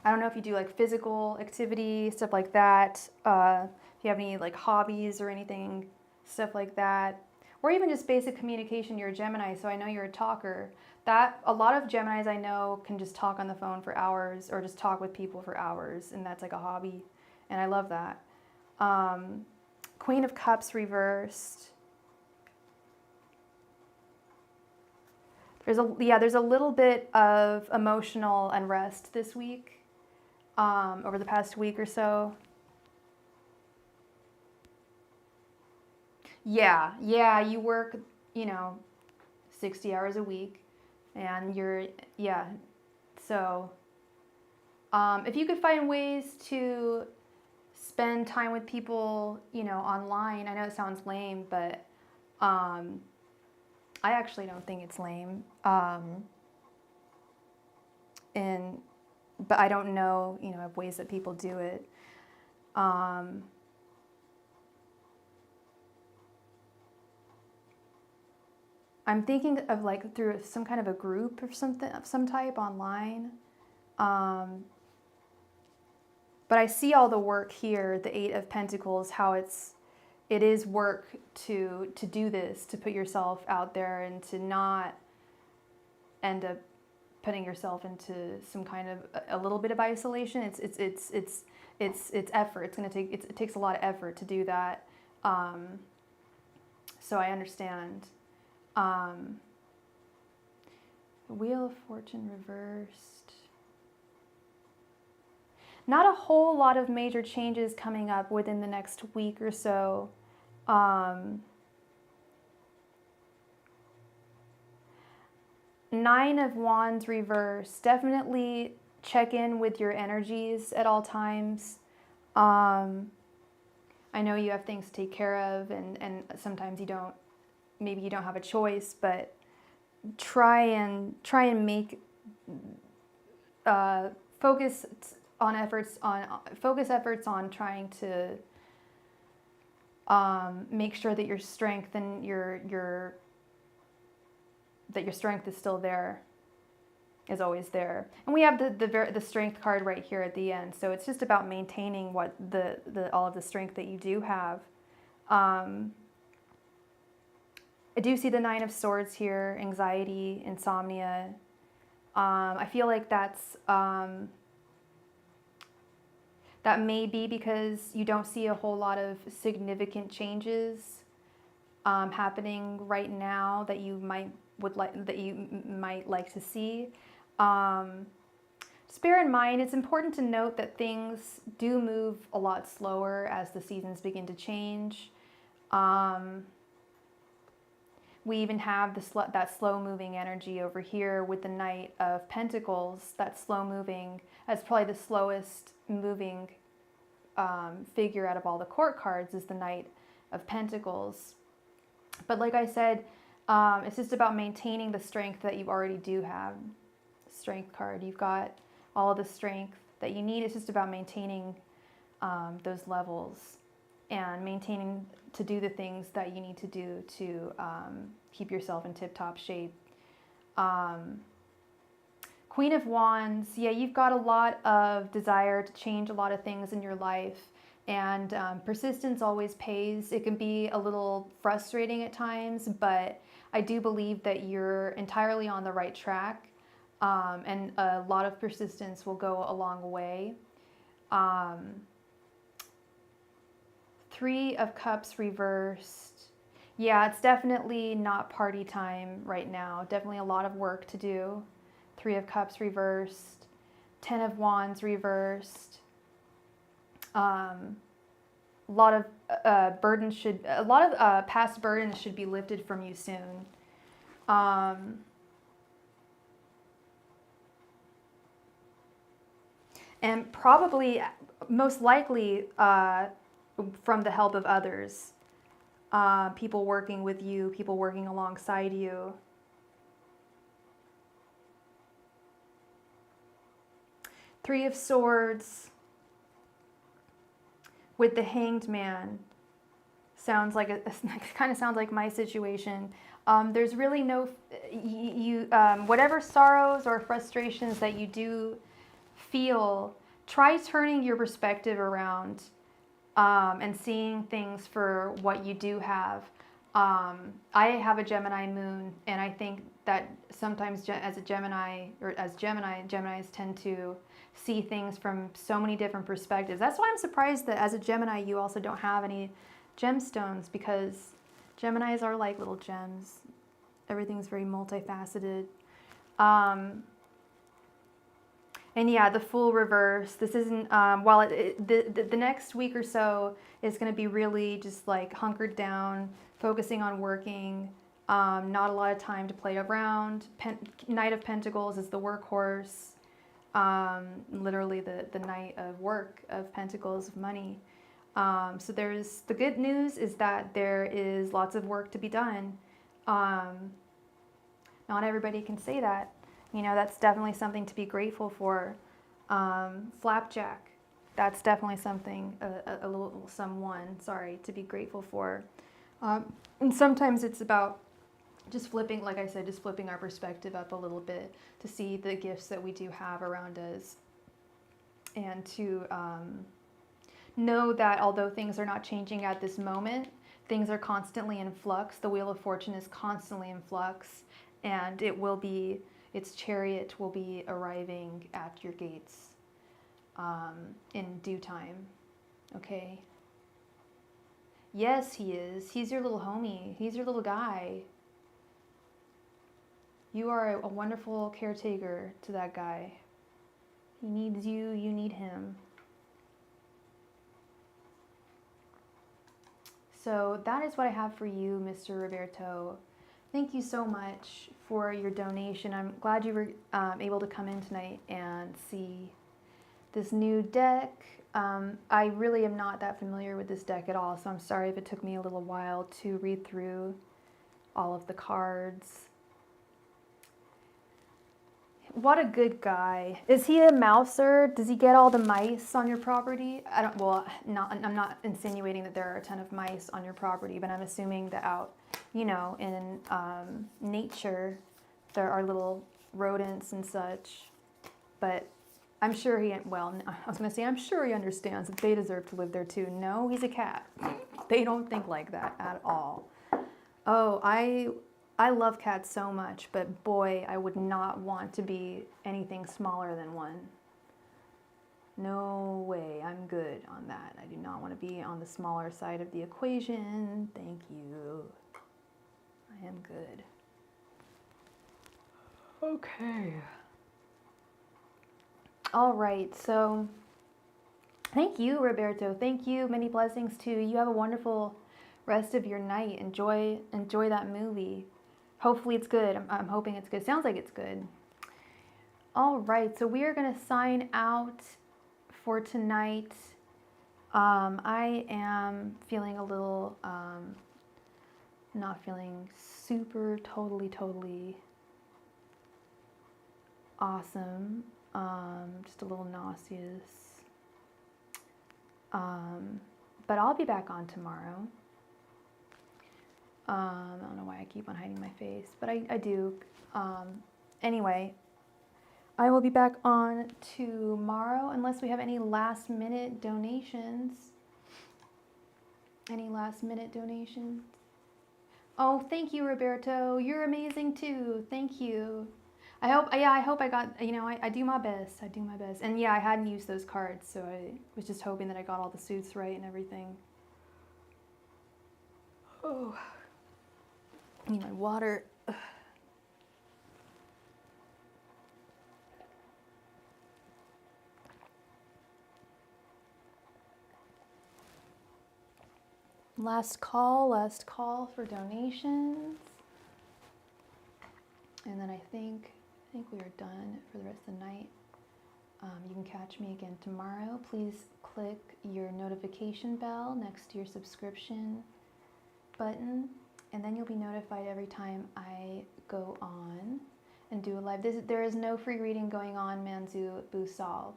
don't know if you do like physical activity, stuff like that. If you have any like hobbies or anything, stuff like that, or even just basic communication. You're a Gemini, so I know you're a talker. That a lot of Geminis I know can just talk on the phone for hours or just talk with people for hours, and that's like a hobby, and I love that. Queen of Cups reversed. There's a little bit of emotional unrest this week, over the past week or so. Yeah, you work, 60 hours a week, and so if you could find ways to spend time with people, online, I know it sounds lame, but I actually don't think it's lame, but I don't know, of ways that people do it. I'm thinking of like through some kind of a group or something of some type online. But I see all the work here, the Eight of Pentacles, how it is work to do this, to put yourself out there and to not end up putting yourself into some kind of a little bit of isolation. It's effort. It takes a lot of effort to do that. So I understand. The Wheel of Fortune reversed. Not a whole lot of major changes coming up within the next week or so. Nine of Wands reversed. Definitely check in with your energies at all times. I know you have things to take care of, and sometimes maybe you don't have a choice, but try and make focus efforts on trying to make sure that your strength and your strength is still there, is always there. And we have the strength card right here at the end, so it's just about maintaining what all of the strength that you do have. I do see the Nine of Swords here, anxiety, insomnia. I feel like that's that may be because you don't see a whole lot of significant changes happening right now that you might like to see. Just bear in mind, it's important to note that things do move a lot slower as the seasons begin to change. We even have that slow-moving energy over here with the Knight of Pentacles. That slow-moving, that's probably the slowest moving figure out of all the court cards, is the Knight of Pentacles. But like I said, it's just about maintaining the strength that you already do have. Strength card, you've got all of the strength that you need. It's just about maintaining those levels and maintaining to do the things that you need to do to keep yourself in tip-top shape. Queen of Wands, yeah, you've got a lot of desire to change a lot of things in your life, and persistence always pays. It can be a little frustrating at times, but I do believe that you're entirely on the right track, and a lot of persistence will go a long way. Three of Cups reversed. Yeah, it's definitely not party time right now. Definitely a lot of work to do. Three of Cups reversed. 10 of Wands reversed. A lot of past burdens should be lifted from you soon. And probably, most likely, from the help of others. People working with you, people working alongside you. Three of Swords with the Hanged Man. Sounds like kind of sounds like my situation. There's really no, whatever sorrows or frustrations that you do feel, try turning your perspective around and seeing things for what you do have. I have a Gemini moon, and I think that sometimes as a Gemini, or as Geminis tend to see things from so many different perspectives. That's why I'm surprised that as a Gemini you also don't have any gemstones, because Geminis are like little gems. Everything's very multifaceted. And yeah, the Fool reverse. This isn't, while the next week or so is going to be really just like hunkered down, focusing on working, not a lot of time to play around. Knight of Pentacles is the workhorse, literally the Knight of work, of Pentacles, of money. So there's, the good news is that there is lots of work to be done. Not everybody can say that. You know, that's definitely something to be grateful for. Flapjack, that's definitely something, someone to be grateful for. And sometimes it's about just flipping, like I said, just flipping our perspective up a little bit to see the gifts that we do have around us. And to know that although things are not changing at this moment, things are constantly in flux. The Wheel of Fortune is constantly in flux, and it will be, its chariot will be arriving at your gates in due time. Okay? Yes, he is. He's your little homie. He's your little guy. You are a wonderful caretaker to that guy. He needs you, you need him. So that is what I have for you, Mr. Roberto. Thank you so much for your donation. I'm glad you were able to come in tonight and see this new deck. I really am not that familiar with this deck at all, so I'm sorry if it took me a little while to read through all of the cards. What a good guy. Is he a mouser? Does he get all the mice on your property? I'm not insinuating that there are a ton of mice on your property, but I'm assuming that out, you know, in nature, there are little rodents and such. But I'm sure I'm sure he understands that they deserve to live there too. No, he's a cat. They don't think like that at all. Oh, I love cats so much, but boy, I would not want to be anything smaller than one. No way, I'm good on that. I do not want to be on the smaller side of the equation. Thank you. I am good. Okay. All right, so thank you, Roberto. Thank you. Many blessings to you. You have a wonderful rest of your night. Enjoy that movie. Hopefully it's good. I'm hoping it's good. Sounds like it's good. All right, so we are going to sign out for tonight. I am feeling a little, not feeling super totally awesome. Just a little nauseous. But I'll be back on tomorrow. I don't know why I keep on hiding my face, but I do. Anyway, I will be back on tomorrow unless we have any last minute donations. Any last minute donations? Oh, thank you, Roberto. You're amazing too. Thank you. I hope I got, I do my best. I do my best. And yeah, I hadn't used those cards, so I was just hoping that I got all the suits right and everything. Oh, I need my water. Ugh. Last call for donations. And then I think we are done for the rest of the night. You can catch me again tomorrow. Please click your notification bell next to your subscription button, and then you'll be notified every time I go on and do a live. There is no free reading going on, Manzu Busal.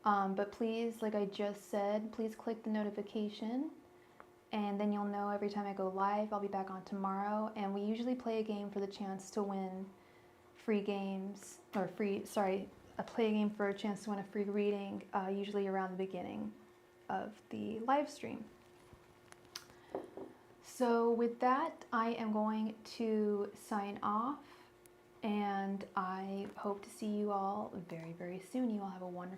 But please, like I just said, please click the notification, and then you'll know every time I go live. I'll be back on tomorrow, and we usually play a game for the chance to win free games, or play a game for a chance to win a free reading, usually around the beginning of the live stream. So with that, I am going to sign off, and I hope to see you all very, very soon. You all have a wonderful